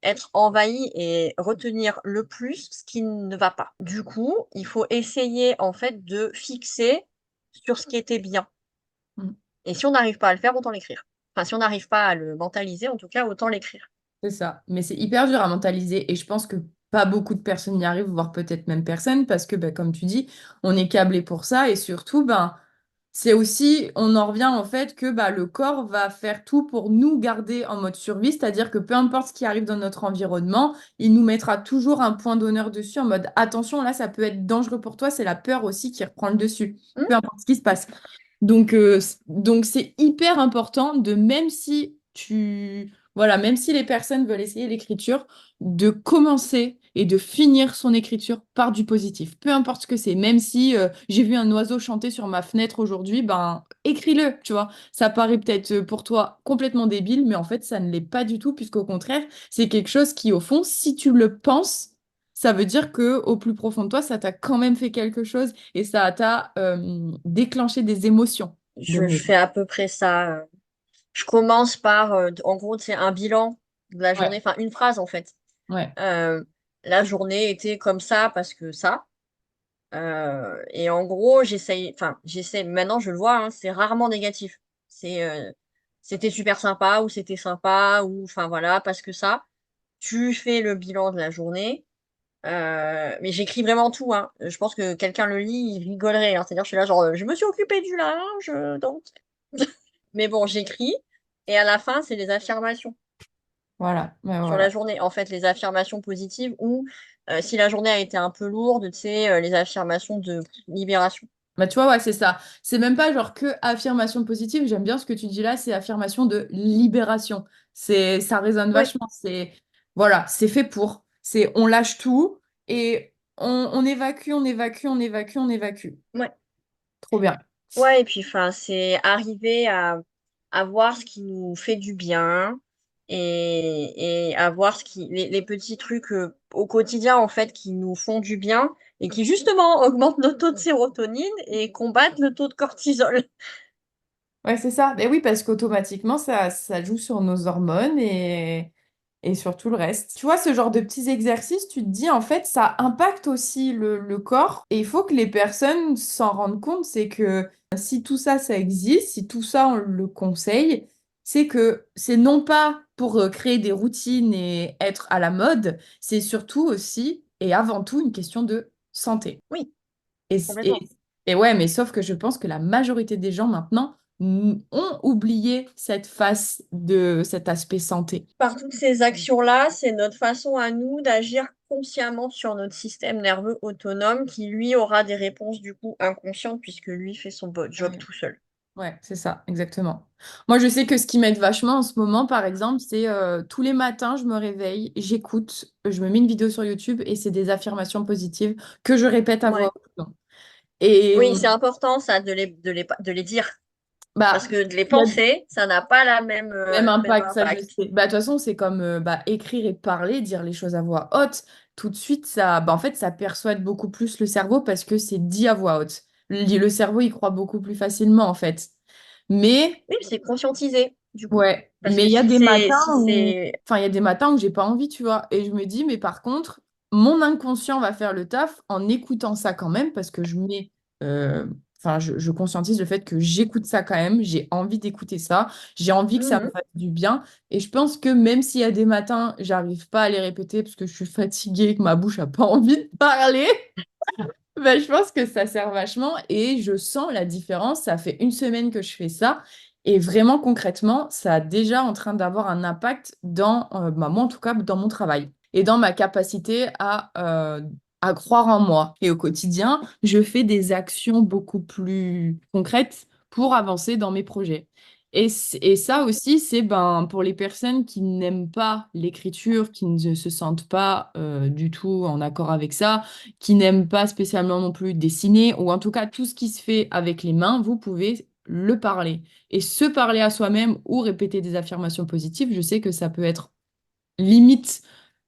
être envahi et retenir le plus ce qui ne va pas. Du coup, il faut essayer en fait de fixer sur ce qui était bien. Mm. Et si on n'arrive pas à le faire, autant l'écrire. Enfin, si on n'arrive pas à le mentaliser, en tout cas, autant l'écrire. C'est ça. Mais c'est hyper dur à mentaliser et je pense que pas beaucoup de personnes y arrivent, voire peut-être même personne, parce que, ben, comme tu dis, on est câblé pour ça et surtout, ben, c'est aussi, on en revient au fait que bah, le corps va faire tout pour nous garder en mode survie, c'est-à-dire que peu importe ce qui arrive dans notre environnement, il nous mettra toujours un point d'honneur dessus en mode attention, là, ça peut être dangereux pour toi, c'est la peur aussi qui reprend le dessus, Mmh. peu importe ce qui se passe. Donc c'est hyper important de même si voilà, même si les personnes veulent essayer l'écriture, de commencer et de finir son écriture par du positif. Peu importe ce que c'est, même si j'ai vu un oiseau chanter sur ma fenêtre aujourd'hui, ben écris-le, tu vois. Ça paraît peut-être pour toi complètement débile, mais en fait ça ne l'est pas du tout, puisqu'au contraire, c'est quelque chose qui, au fond, si tu le penses, ça veut dire que au plus profond de toi, ça t'a quand même fait quelque chose et ça t'a déclenché des émotions. Je fais à peu près ça. Je commence par, en gros, c'est un bilan de la Ouais, journée, enfin une phrase en fait. ouais, Euh, la journée était comme ça parce que ça. Et en gros, j'essaye, maintenant je le vois, hein, c'est rarement négatif. C'est c'était super sympa ou c'était sympa ou enfin voilà, parce que ça. Tu fais le bilan de la journée. Mais j'écris vraiment tout, hein. Je pense que quelqu'un le lit, il rigolerait, hein. C'est-à-dire, je suis là, genre, je me suis occupée du linge, donc. Mais bon, j'écris. Et à la fin, c'est les affirmations voilà, ouais, sur la voilà. journée. En fait, les affirmations positives ou si la journée a été un peu lourde, tu sais, les affirmations de libération. Bah, tu vois, ouais, c'est ça. C'est même pas genre que affirmation positive. J'aime bien ce que tu dis là, c'est affirmation de libération. Ça résonne Oui, vachement. Voilà, c'est fait pour. C'est, on lâche tout et on évacue, on évacue, on évacue, on évacue. ouais. Trop bien. Ouais, et puis enfin, c'est arriver à voir ce qui nous fait du bien et à voir les petits trucs au quotidien en fait qui nous font du bien et qui justement augmentent notre taux de sérotonine et combattent le taux de cortisol. Ouais, c'est ça. Et oui, parce qu'automatiquement, ça joue sur nos hormones et sur tout le reste. Tu vois, ce genre de petits exercices, tu te dis, en fait, ça impacte aussi le corps. Et il faut que les personnes s'en rendent compte, c'est que si tout ça, ça existe, si tout ça, on le conseille, c'est que c'est non pas pour créer des routines et être à la mode, c'est surtout aussi et avant tout une question de santé. Oui, Et, complètement. et, et ouais, mais sauf que je pense que la majorité des gens maintenant ont oublié cette face de cet aspect santé. Par toutes ces actions-là, c'est notre façon à nous d'agir consciemment sur notre système nerveux autonome qui lui aura des réponses du coup inconscientes puisque lui fait son job Mm. tout seul. Ouais, c'est ça, exactement. Moi, je sais que ce qui m'aide vachement en ce moment, par exemple, c'est tous les matins, je me réveille, j'écoute, je me mets une vidéo sur YouTube et c'est des affirmations positives que je répète à voix Ouais. haute. Et Oui, c'est important ça de les dire. Parce bah, que de les il y a penser, ça n'a pas même le même impact, ça je impact. sais. Bah, de toute façon, c'est comme écrire et parler, dire les choses à voix haute. Tout de suite, en fait, ça persuade beaucoup plus le cerveau parce que c'est dit à voix haute. Le cerveau, il croit beaucoup plus facilement, en fait. Mais Oui, c'est conscientisé, du coup. ouais, Parce mais que il y a des matins si où, c'est, enfin, il y a des matins où j'ai pas envie, tu vois. Et je me dis, mais par contre, mon inconscient va faire le taf en écoutant ça quand même, parce que euh, je conscientise le fait que j'écoute ça quand même, j'ai envie d'écouter ça, j'ai envie que ça me Mhm. fasse du bien. Et je pense que même s'il y a des matins, j'arrive pas à les répéter parce que je suis fatiguée, que ma bouche a pas envie de parler. Ben, je pense que ça sert vachement et je sens la différence. Ça fait une semaine que je fais ça et vraiment concrètement, ça a déjà en train d'avoir un impact dans, moi en tout cas, dans mon travail et dans ma capacité à croire en moi. Et au quotidien, je fais des actions beaucoup plus concrètes pour avancer dans mes projets. Et ça aussi, c'est ben, pour les personnes qui n'aiment pas l'écriture, qui ne se sentent pas du tout en accord avec ça, qui n'aiment pas spécialement non plus dessiner, ou en tout cas tout ce qui se fait avec les mains, vous pouvez le parler. Et se parler à soi-même ou répéter des affirmations positives, je sais que ça peut être limite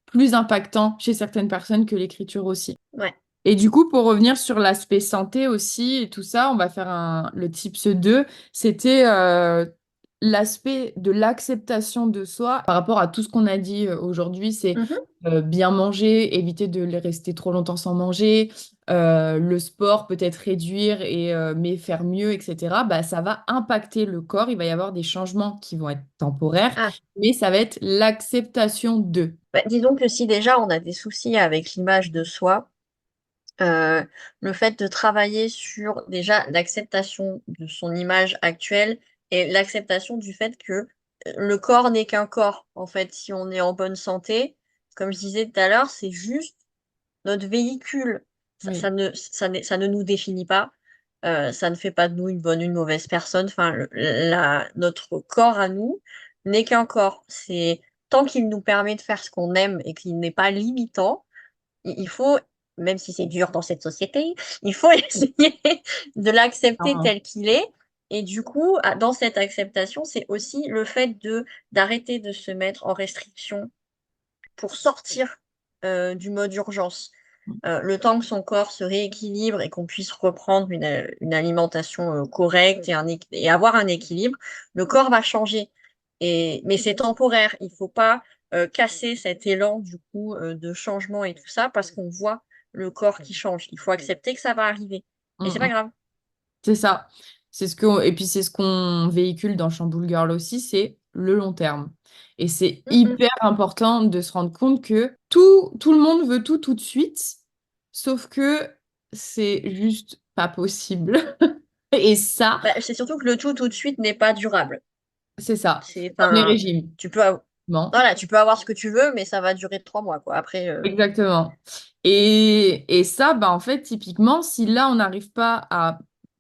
plus impactant chez certaines personnes que l'écriture aussi. Ouais. Et du coup, pour revenir sur l'aspect santé aussi et tout ça, on va faire le tips 2. C'était l'aspect de l'acceptation de soi par rapport à tout ce qu'on a dit aujourd'hui. C'est Mhm. bien manger, éviter de les rester trop longtemps sans manger, le sport peut-être réduire mais faire mieux, etc. Bah, ça va impacter le corps. Il va y avoir des changements qui vont être temporaires, Ah, mais ça va être l'acceptation de. bah, disons que si déjà on a des soucis avec l'image de soi, euh, le fait de travailler sur déjà l'acceptation de son image actuelle et l'acceptation du fait que le corps n'est qu'un corps. En fait, si on est en bonne santé, comme je disais tout à l'heure, c'est juste notre véhicule. Oui. Ça ne nous définit pas. Ça ne fait pas de nous une bonne ou une mauvaise personne. Enfin, notre corps à nous n'est qu'un corps. C'est tant qu'il nous permet de faire ce qu'on aime et qu'il n'est pas limitant, il faut, même si c'est dur dans cette société, il faut essayer de l'accepter Clairement. tel qu'il est. Et du coup, dans cette acceptation, c'est aussi le fait de d'arrêter de se mettre en restriction pour sortir du mode urgence. Le temps que son corps se rééquilibre et qu'on puisse reprendre une alimentation correcte et avoir un équilibre, le corps va changer. Mais c'est temporaire. Il faut pas casser cet élan du coup de changement et tout ça parce qu'on voit le corps qui change. Il faut accepter que ça va arriver. Mm, Et c'est pas mm. grave. C'est ça. Et puis c'est ce qu'on véhicule dans Chamboule Girl aussi, c'est le long terme. Et c'est Mm, mm. hyper important de se rendre compte que tout le monde veut tout de suite, sauf que c'est juste pas possible. Et ça, Bah, c'est surtout que le tout de suite n'est pas durable. c'est ça. C'est, Comme les enfin, régimes. tu peux, av- Bon. voilà, tu peux avoir ce que tu veux, mais ça va durer 3 mois, quoi. Après, Exactement. Et ça, bah, en fait, typiquement, si là, on n'arrive pas à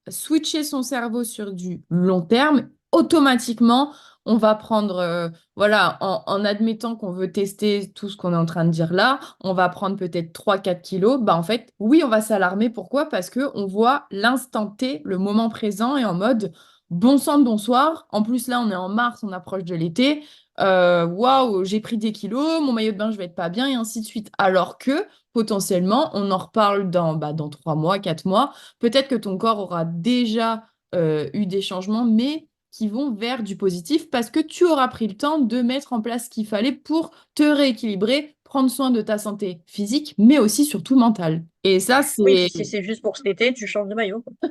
switcher son cerveau sur du long terme, automatiquement, on va prendre, voilà, en admettant qu'on veut tester tout ce qu'on est en train de dire là, on va prendre peut-être 3 4 kilos. Bah, en fait, oui, on va s'alarmer. Pourquoi? Parce qu'on voit l'instant T, le moment présent, et en mode, bon sang de bonsoir. En plus, là, on est en mars, on approche de l'été. Waouh, j'ai pris des kilos, mon maillot de bain, je vais être pas bien, et ainsi de suite. Alors que potentiellement, on en reparle dans 3 mois, 4 mois. Peut-être que ton corps aura déjà eu des changements, mais qui vont vers du positif parce que tu auras pris le temps de mettre en place ce qu'il fallait pour te rééquilibrer, prendre soin de ta santé physique, mais aussi surtout mentale. Et ça, oui, puis c'est si c'est juste pour cet été, tu changes de maillot, quoi.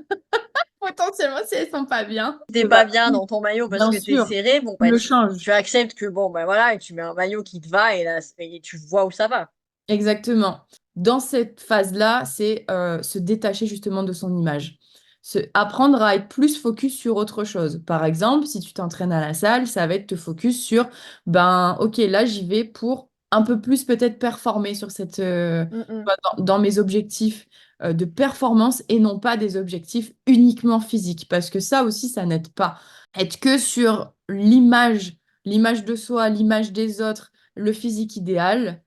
potentiellement si elles sont pas bien. Si t'es Bah, pas bien oui, dans ton maillot parce bien que t'es sûr, serré, bon, tu bah, le changes. tu acceptes que, bon, bah voilà, et tu mets un maillot qui te va et là, et tu vois où ça va. Exactement. Dans cette phase-là, c'est se détacher justement de son image. Apprendre à être plus focus sur autre chose. Par exemple, si tu t'entraînes à la salle, ça va être te focus sur, ben, ok, là, j'y vais pour un peu plus peut-être performer sur Mm, mm. dans mes objectifs. de performance et non pas des objectifs uniquement physiques. Parce que ça aussi, ça n'aide pas. Être que sur l'image de soi, l'image des autres, le physique idéal,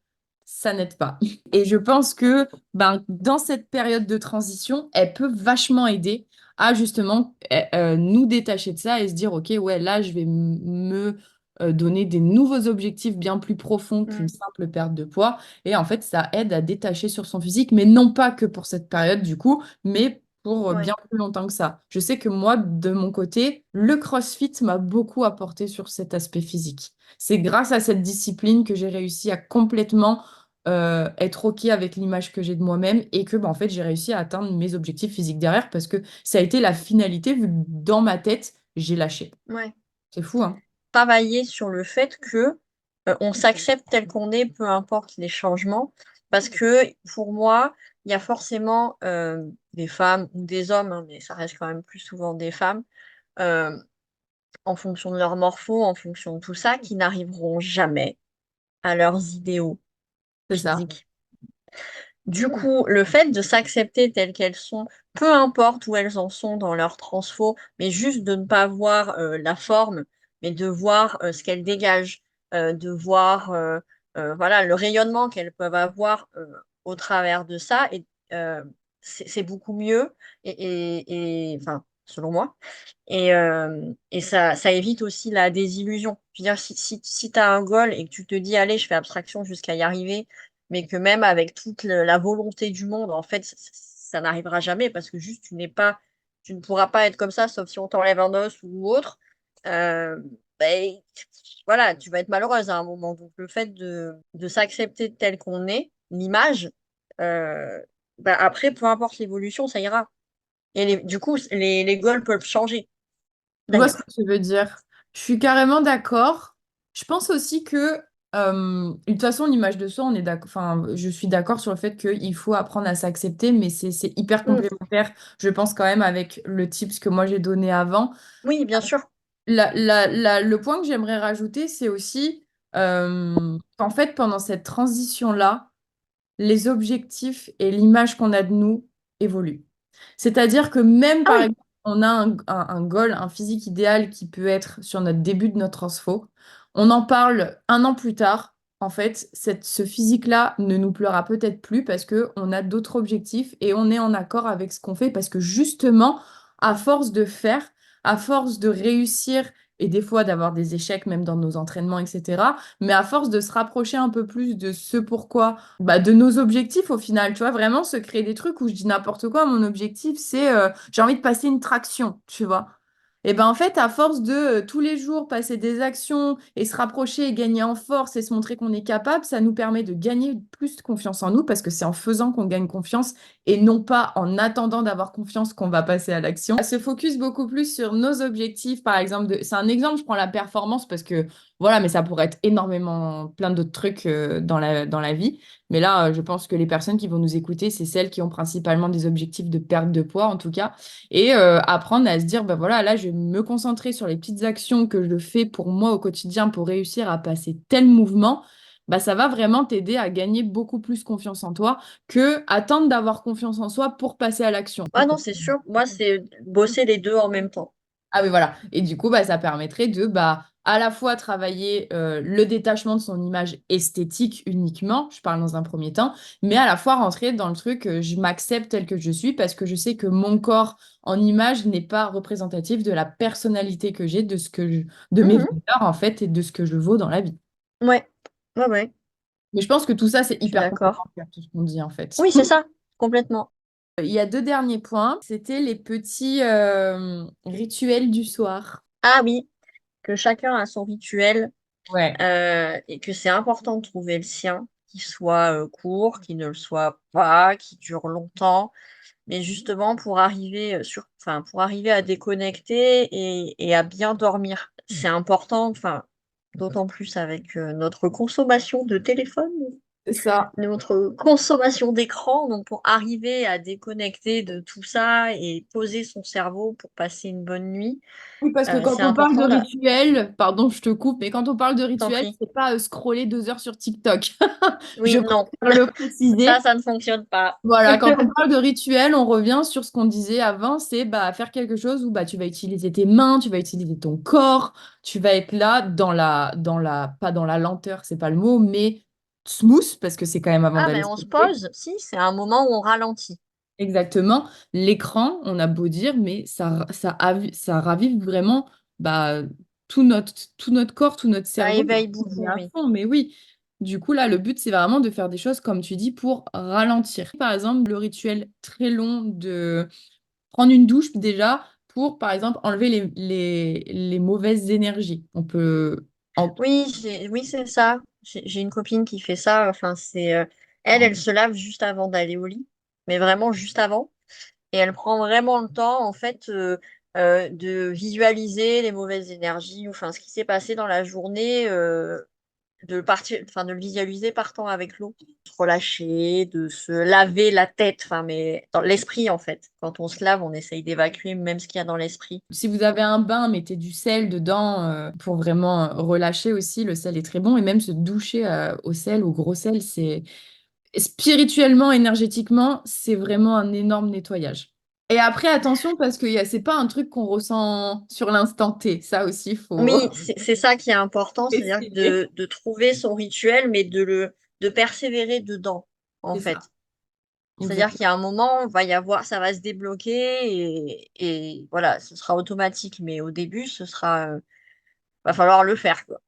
ça n'aide pas. Et je pense que ben, dans cette période de transition, elle peut vachement aider à justement nous détacher de ça et se dire, OK, ouais, là, je vais me donner des nouveaux objectifs bien plus profonds qu'une Mm. simple perte de poids. Et en fait, ça aide à détacher sur son physique, mais non pas que pour cette période du coup, mais pour bien Ouais, plus longtemps que ça. Je sais que moi, de mon côté, le CrossFit m'a beaucoup apporté sur cet aspect physique. C'est grâce à cette discipline que j'ai réussi à complètement être OK avec l'image que j'ai de moi-même et que bah, en fait, j'ai réussi à atteindre mes objectifs physiques derrière parce que ça a été la finalité vu que dans ma tête, j'ai lâché. ouais. C'est fou, hein? Travailler sur le fait que on s'accepte tel qu'on est, peu importe les changements. Parce que pour moi, il y a forcément des femmes ou des hommes, hein, mais ça reste quand même plus souvent des femmes, euh, en fonction de leur morpho, en fonction de tout ça, qui n'arriveront jamais à leurs idéaux C'est ça. physiques. Du coup, le fait de s'accepter telles qu'elles sont, peu importe où elles en sont dans leur transfo, mais juste de ne pas voir la forme, mais de voir ce qu'elles dégagent, de voir voilà, le rayonnement qu'elles peuvent avoir au travers de ça, et c'est beaucoup mieux, enfin, selon moi. Et ça évite aussi la désillusion. Je veux dire, si tu as un goal et que tu te dis, allez, je fais abstraction jusqu'à y arriver, mais que même avec toute la volonté du monde, en fait, ça n'arrivera jamais parce que juste, tu ne pourras pas être comme ça, sauf si on t'enlève un os ou autre. Euh, ben, voilà, tu vas être malheureuse à un moment. Donc, le fait de s'accepter tel qu'on est, l'image, euh, ben, après, peu importe l'évolution, ça ira. Et du coup, les goals peuvent changer, Je vois ce que d'ailleurs. tu veux dire. Je suis carrément d'accord. Je pense aussi que, de toute façon, l'image de soi, on est d'accord, enfin, je suis d'accord sur le fait qu'il faut apprendre à s'accepter, mais c'est hyper Mm. complémentaire, je pense quand même, avec le tips que moi j'ai donné avant. Oui, bien sûr. Le point que j'aimerais rajouter, c'est aussi qu'en fait, pendant cette transition-là, les objectifs et l'image qu'on a de nous évoluent. C'est-à-dire que même, Ah par oui, exemple, on a un goal, un physique idéal qui peut être sur notre début de notre transfo, on en parle un an plus tard. En fait, ce physique-là ne nous plaira peut-être plus parce qu'on a d'autres objectifs et on est en accord avec ce qu'on fait parce que justement, à force de faire, à force de réussir et des fois d'avoir des échecs même dans nos entraînements, etc., mais à force de se rapprocher un peu plus de ce pourquoi bah, de nos objectifs au final, tu vois, vraiment se créer des trucs où je dis n'importe quoi, mon objectif c'est j'ai envie de passer une traction, tu vois. Et ben en fait, à force de tous les jours passer des actions et se rapprocher et gagner en force et se montrer qu'on est capable, ça nous permet de gagner plus de confiance en nous parce que c'est en faisant qu'on gagne confiance et non pas en attendant d'avoir confiance qu'on va passer à l'action. Se focus beaucoup plus sur nos objectifs, par exemple, c'est un exemple, je prends la performance parce que voilà, mais ça pourrait être énormément plein d'autres trucs dans la vie. Mais là, je pense que les personnes qui vont nous écouter, c'est celles qui ont principalement des objectifs de perte de poids, en tout cas, et apprendre à se dire, bah voilà, là, je vais me concentrer sur les petites actions que je fais pour moi au quotidien pour réussir à passer tel mouvement. Bah, ça va vraiment t'aider à gagner beaucoup plus confiance en toi que attendre d'avoir confiance en soi pour passer à l'action. ah non, c'est sûr. Moi, c'est bosser les deux en même temps. Ah oui, voilà. Et du coup, bah, ça permettrait de bah, à la fois travailler le détachement de son image esthétique uniquement, je parle dans un premier temps, mais à la fois rentrer dans le truc, je m'accepte tel que je suis parce que je sais que mon corps en image n'est pas représentatif de la personnalité que j'ai, de mes Mhm. valeurs en fait et de ce que je vaux dans la vie. Ouais, ouais, ouais, Mais je pense que tout ça, c'est je suis hyper d'accord. complémentaire, tout ce qu'on dit en fait. Oui, c'est ça, complètement. Il y a deux derniers points, c'était les petits rituels du soir. Ah oui, que chacun a son rituel Ouais. et que c'est important de trouver le sien, qui soit court, qui ne le soit pas, qui dure longtemps, mais justement pour arriver enfin, pour arriver à déconnecter et à bien dormir. C'est important, enfin, d'autant plus avec notre consommation de téléphone. C'est ça. notre consommation d'écran, donc pour arriver à déconnecter de tout ça et poser son cerveau pour passer une bonne nuit, Oui, parce que quand c'est on parle de important de... rituel, pardon, je te coupe, mais quand on parle de T'en rituel, prie. c'est pas scroller 2 heures sur TikTok. Je Oui, non, préfère le préciser. ça ne fonctionne pas. Voilà, quand on parle de rituel, on revient sur ce qu'on disait avant, c'est bah, faire quelque chose où bah, tu vas utiliser tes mains, tu vas utiliser ton corps, tu vas être là pas dans la lenteur, c'est pas le mot, mais smooth, parce que c'est quand même avant Ah, d'aller mais se on se coucher. pose, si, c'est un moment où on ralentit. Exactement. L'écran, on a beau dire, mais ça ravive vraiment bah, tout notre corps, tout notre Ça cerveau. éveille On est beaucoup, à oui. fond, mais oui. Du coup, là, le but, c'est vraiment de faire des choses, comme tu dis, pour ralentir. Par exemple, le rituel très long de prendre une douche déjà pour, par exemple, enlever les mauvaises énergies. On peut... en- Oui, oui, c'est ça. J'ai une copine qui fait ça. Enfin, elle se lave juste avant d'aller au lit, mais vraiment juste avant. Et elle prend vraiment le temps, en fait, de visualiser les mauvaises énergies, enfin, ce qui s'est passé dans la journée, enfin, de le visualiser partant avec l'eau, de se relâcher, de se laver la tête, enfin, mais dans l'esprit, en fait. Quand on se lave, on essaye d'évacuer même ce qu'il y a dans l'esprit. Si vous avez un bain, mettez du sel dedans pour vraiment relâcher aussi. Le sel est très bon. Et même se doucher au sel, au gros sel, c'est spirituellement, énergétiquement, c'est vraiment un énorme nettoyage. Et après, attention, parce que c'est pas un truc qu'on ressent sur l'instant T. Ça aussi, il faut Oui, c'est ça qui est important, c'est-à-dire essayer. de trouver son rituel, mais de persévérer dedans, en C'est ça, fait. C'est-à-dire qu'il exactement. y a un moment, il va y avoir, ça va se débloquer et voilà, ce sera automatique, mais au début, va falloir le faire, quoi.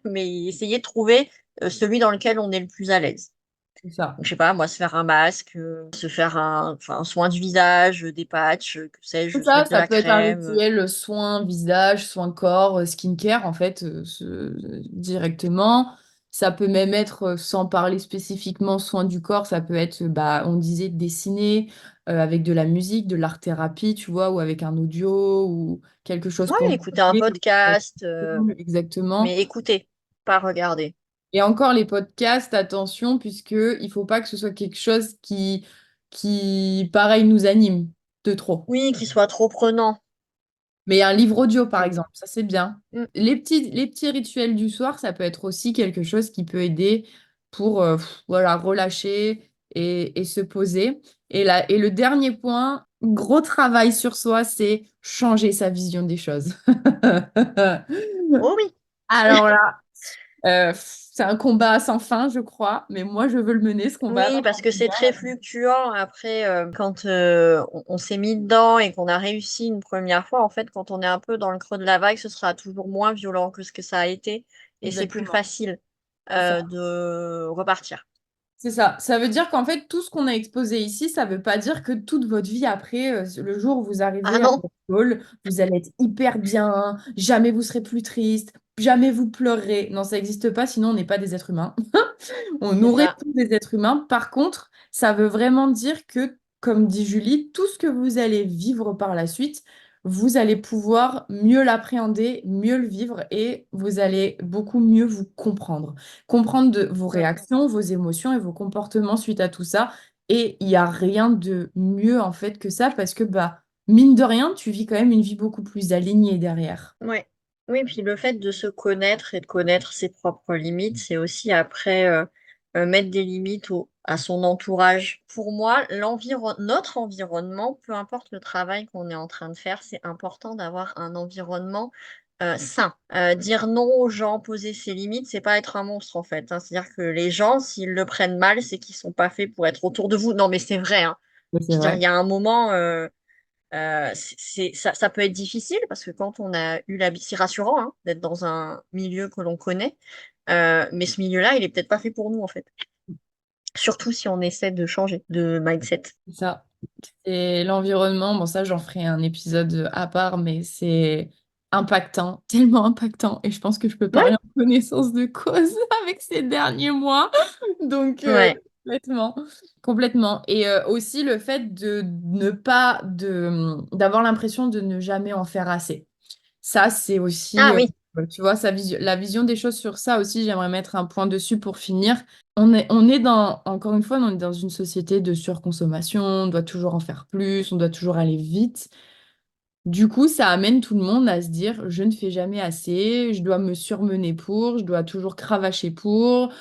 Mais essayer de trouver celui dans lequel on est le plus à l'aise. C'est ça. Donc, je sais pas, moi, se faire un masque, se faire un soin du visage, des patchs, que sais-je, C'est se ça, mettre de ça la peut être un crème. rituel soin visage, soin corps, skincare en fait, directement. Ça peut même être, sans parler spécifiquement soin du corps, ça peut être, bah, on disait dessiner avec de la musique, de l'art-thérapie, tu vois, ou avec un audio ou quelque chose Ouais, pour écouter un bouger. podcast, Exactement. mais écoutez, pas regarder. Et encore les podcasts, attention, puisque il faut pas que ce soit quelque chose pareil, nous anime de trop. Oui, qu'il soit trop prenant. Mais un livre audio, par Que- exemple, ça c'est bien. Mm. Les petits rituels du soir, ça peut être aussi quelque chose qui peut aider pour voilà, relâcher et se poser. Et le dernier point, gros travail sur soi, c'est changer sa vision des choses. Oh oui. Alors là, c'est un combat sans fin, je crois, mais moi, je veux le mener, ce combat Oui, avant parce que c'est très d'hiver. fluctuant. Après, quand on s'est mis dedans et qu'on a réussi une première fois, en fait, quand on est un peu dans le creux de la vague, ce sera toujours moins violent que ce que ça a été. Et c'est plus Exactement. facile C'est ça. de repartir. C'est ça. Ça veut dire qu'en fait, tout ce qu'on a exposé ici, ça veut pas dire que toute votre vie après, le jour où vous Ah arrivez à non, votre goal, vous allez être hyper bien, jamais vous serez plus triste, jamais vous pleurerez. Non, ça n'existe pas, sinon on n'est pas des êtres humains. On c'est nourrit ça. tous des êtres humains. Par contre, ça veut vraiment dire que, comme dit Julie, tout ce que vous allez vivre par la suite, vous allez pouvoir mieux l'appréhender, mieux le vivre et vous allez beaucoup mieux vous comprendre. Comprendre vos Mm. réactions, vos émotions et vos comportements suite à tout ça. Et il n'y a rien de mieux en fait que ça parce que, bah, mine de rien, tu vis quand même une vie beaucoup plus alignée derrière. Ouais. Oui, puis le fait de se connaître et de connaître ses propres limites, c'est aussi après mettre des limites à son entourage. Pour moi, notre environnement, peu importe le travail qu'on est en train de faire, c'est important d'avoir un environnement sain. Dire non aux gens, poser ses limites, c'est pas être un monstre en fait, hein. C'est-à-dire que les gens, s'ils le prennent mal, c'est qu'ils sont pas faits pour être autour de vous. Non, mais c'est vrai, hein. Oui, Je c'est veux dire, vrai. il y a un moment. Ça peut être difficile parce que quand on a eu c'est rassurant hein, d'être dans un milieu que l'on connaît, mais ce milieu-là, il est peut-être pas fait pour nous en fait. Surtout si on essaie de changer de mindset. C'est ça. Et l'environnement, bon ça j'en ferai un épisode à part, mais c'est impactant, tellement impactant. Et je pense que je peux parler Ouais, en connaissance de cause avec ces derniers mois. Donc ouais, complètement, complètement. Et aussi le fait de ne pas, d'avoir l'impression de ne jamais en faire assez. Ça, c'est aussi ah oui, Tu vois, la vision des choses sur ça aussi, j'aimerais mettre un point dessus pour finir. Encore une fois, on est dans une société de surconsommation, on doit toujours en faire plus, on doit toujours aller vite. Du coup, ça amène tout le monde à se dire, je ne fais jamais assez, je dois me surmener je dois toujours cravacher pour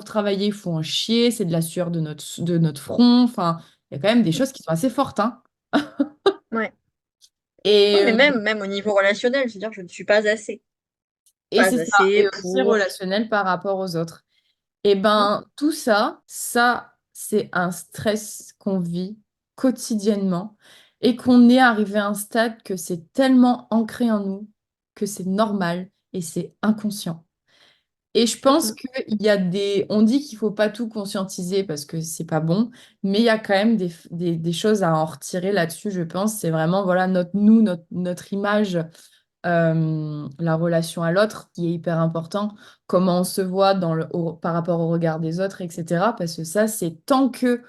travailler, il faut en chier, c'est de la sueur de notre front. Enfin, il y a quand même des choses qui sont assez fortes, hein. Ouais. Ouais, Et, mais euh, même au niveau relationnel, je veux dire, je ne suis pas assez. et c'est Pas ça, assez et aussi pour. relationnel par rapport aux autres. Et Hmm. ben, tout ça, c'est un stress qu'on vit quotidiennement et qu'on est arrivé à un stade que c'est tellement ancré en nous que c'est normal et c'est inconscient. Et je pense Mhm. qu'il y a on dit qu'il faut pas tout conscientiser parce que c'est pas bon, mais il y a quand même des choses à en retirer là-dessus, je pense. C'est vraiment, voilà, notre image, la relation à l'autre qui est hyper important, comment on se voit par rapport au regard des autres, etc. Parce que ça, c'est tant que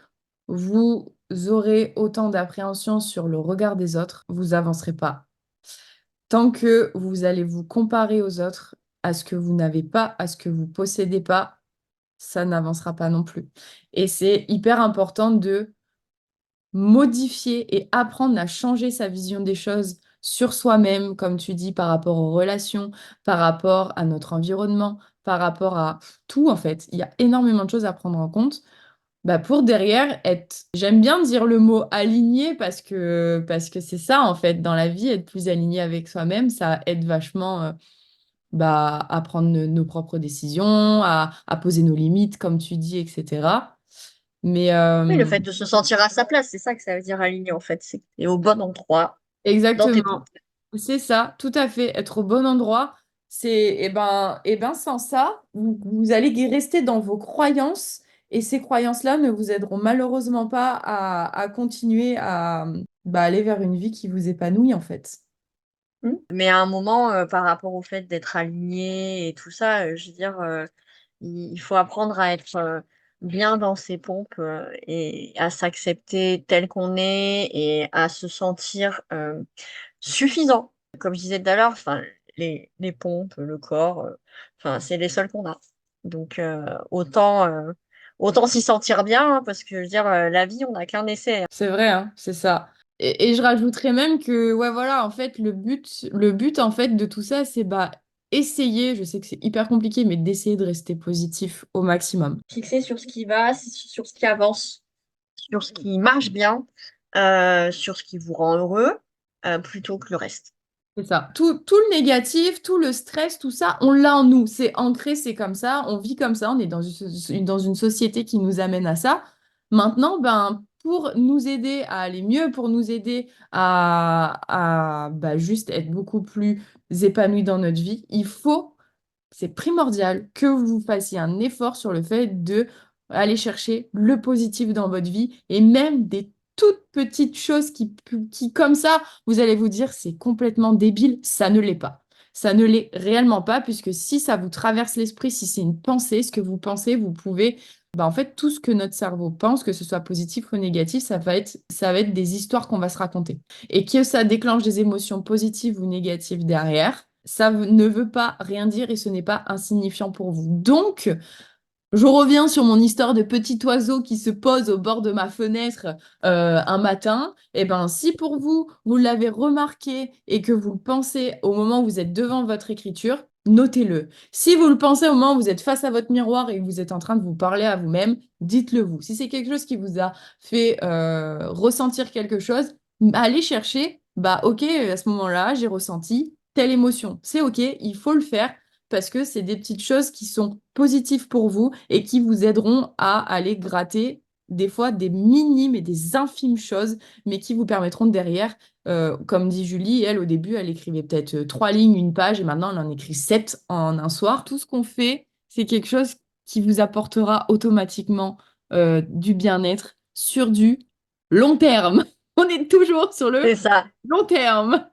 vous aurez autant d'appréhension sur le regard des autres, vous avancerez pas. Tant que vous allez vous comparer aux autres, à ce que vous n'avez pas, à ce que vous possédez pas, ça n'avancera pas non plus. Et c'est hyper important de modifier et apprendre à changer sa vision des choses sur soi-même, comme tu dis, par rapport aux relations, par rapport à notre environnement, par rapport à tout, en fait. Il y a énormément de choses à prendre en compte. Bah pour derrière être, j'aime bien dire le mot aligné parce que c'est ça en fait dans la vie, être plus aligné avec soi-même, ça aide vachement à prendre nos propres décisions, à poser nos limites comme tu dis, etc. Mais Oui, le fait de se sentir à sa place, c'est ça que ça veut dire aligné, en fait. C'est que t'es au bon endroit, dans tes exactement, pompes. c'est ça, tout à fait, être au bon endroit, et ben sans ça, vous allez rester dans vos croyances et ces croyances-là ne vous aideront malheureusement pas à continuer à aller vers une vie qui vous épanouit en fait. Mais à un moment, par rapport au fait d'être aligné et tout ça, je veux dire, il faut apprendre à être bien dans ses pompes et à s'accepter tel qu'on est et à se sentir suffisant. Comme je disais tout à l'heure, enfin, les pompes, le corps, enfin, c'est les seuls qu'on a. Donc, autant s'y sentir bien, hein, parce que je veux dire, la vie, on n'a qu'un essai, hein. C'est vrai, hein, c'est ça. Et je rajouterais même que, ouais, voilà, en fait, le but, en fait, de tout ça, c'est essayer, je sais que c'est hyper compliqué, mais d'essayer de rester positif au maximum. Fixer sur ce qui va, sur ce qui avance, sur ce qui marche bien, sur ce qui vous rend heureux, plutôt que le reste. C'est ça. Tout le négatif, tout le stress, tout ça, on l'a en nous. C'est ancré, c'est comme ça, on vit comme ça, on est dans une société qui nous amène à ça. Maintenant, ben, pour nous aider à aller mieux, pour nous aider à juste être beaucoup plus épanouis dans notre vie, c'est primordial que vous fassiez un effort sur le fait de aller chercher le positif dans votre vie et même des toutes petites choses qui comme ça, vous allez vous dire c'est complètement débile, ça ne l'est pas. Ça ne l'est réellement pas puisque si ça vous traverse l'esprit, si c'est une pensée, ce que vous pensez, vous pouvez en fait, tout ce que notre cerveau pense, que ce soit positif ou négatif, ça va être des histoires qu'on va se raconter. Et que ça déclenche des émotions positives ou négatives derrière, ne veut pas rien dire et ce n'est pas insignifiant pour vous. Donc, je reviens sur mon histoire de petit oiseau qui se pose au bord de ma fenêtre un matin. Eh ben, si pour vous, vous l'avez remarqué et que vous le pensez au moment où vous êtes devant votre écriture, notez-le. Si vous le pensez au moment où vous êtes face à votre miroir et que vous êtes en train de vous parler à vous-même, dites-le vous. Si c'est quelque chose qui vous a fait ressentir quelque chose, allez chercher, ok, à ce moment-là, j'ai ressenti telle émotion. C'est ok, il faut le faire parce que c'est des petites choses qui sont positives pour vous et qui vous aideront à aller gratter des fois des minimes et des infimes choses, mais qui vous permettront derrière, comme dit Julie, elle au début, elle écrivait peut-être 3 lignes, une page, et maintenant elle en écrit 7 en un soir. Tout ce qu'on fait, c'est quelque chose qui vous apportera automatiquement du bien-être sur du long terme. On est toujours sur le C'est ça. long terme.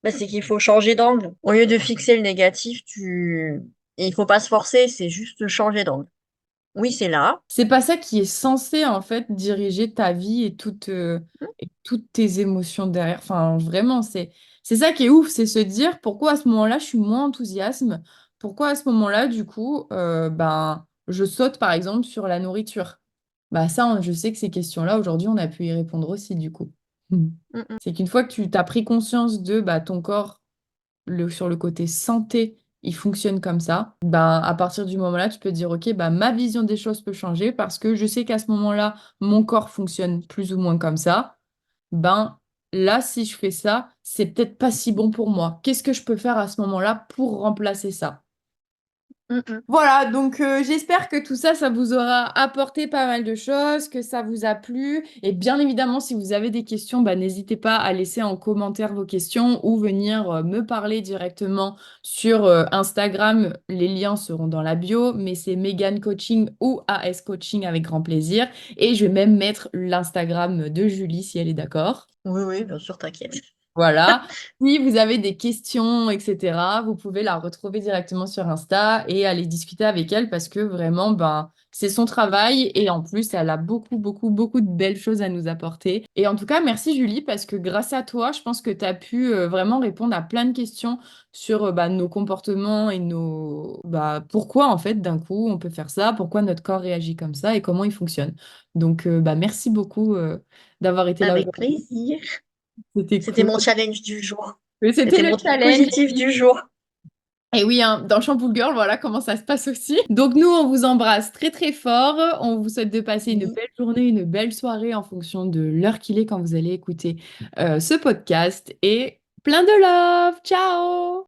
Bah, c'est qu'il faut changer d'angle. Au lieu de fixer le négatif, et il faut pas se forcer, c'est juste changer d'angle. Oui, c'est là. C'est pas ça qui est censé en fait diriger ta vie et toutes tes émotions derrière. Enfin, vraiment, c'est ça qui est ouf, c'est se dire pourquoi à ce moment-là, je suis moins enthousiasme, pourquoi à ce moment-là, du coup, ben, je saute par exemple sur la nourriture. Bah ça, je sais que ces questions-là, aujourd'hui, on a pu y répondre aussi, du coup. Mhm. Mm, mm, C'est qu'une fois que tu t'as pris conscience de bah, ton corps, sur le côté santé, il fonctionne comme ça, ben, à partir du moment-là, tu peux te dire, OK, bah, ma vision des choses peut changer parce que je sais qu'à ce moment-là, mon corps fonctionne plus ou moins comme ça. Ben, là, si je fais ça, c'est peut-être pas si bon pour moi. Qu'est-ce que je peux faire à ce moment-là pour remplacer ça? mm, mm. Voilà, donc j'espère que tout ça, ça vous aura apporté pas mal de choses, que ça vous a plu. Et bien évidemment, si vous avez des questions, bah, n'hésitez pas à laisser en commentaire vos questions ou venir me parler directement sur Instagram. Les liens seront dans la bio, mais c'est Megan Coaching ou AS Coaching avec grand plaisir. Et je vais même mettre l'Instagram de Julie si elle est d'accord. Oui, oui, bien sûr, t'inquiète. Voilà. Si vous avez des questions, etc., vous pouvez la retrouver directement sur Insta et aller discuter avec elle parce que vraiment, ben, c'est son travail et en plus, elle a beaucoup, beaucoup, beaucoup de belles choses à nous apporter. Et en tout cas, merci Julie parce que grâce à toi, je pense que tu as pu vraiment répondre à plein de questions sur bah, nos comportements et bah, pourquoi en fait d'un coup on peut faire ça, pourquoi notre corps réagit comme ça et comment il fonctionne. Donc, bah, merci beaucoup d'avoir été là Avec aujourd'hui. plaisir. C'était C'était cool. mon challenge du jour. Mais c'était C'était le mon truc challenge. positif du jour. Et oui, hein, dans Shampoo Girl, voilà comment ça se passe aussi. Donc nous, on vous embrasse très très fort. On vous souhaite de passer une Oui. belle journée, une belle soirée en fonction de l'heure qu'il est quand vous allez écouter ce podcast. Et plein de love. Ciao!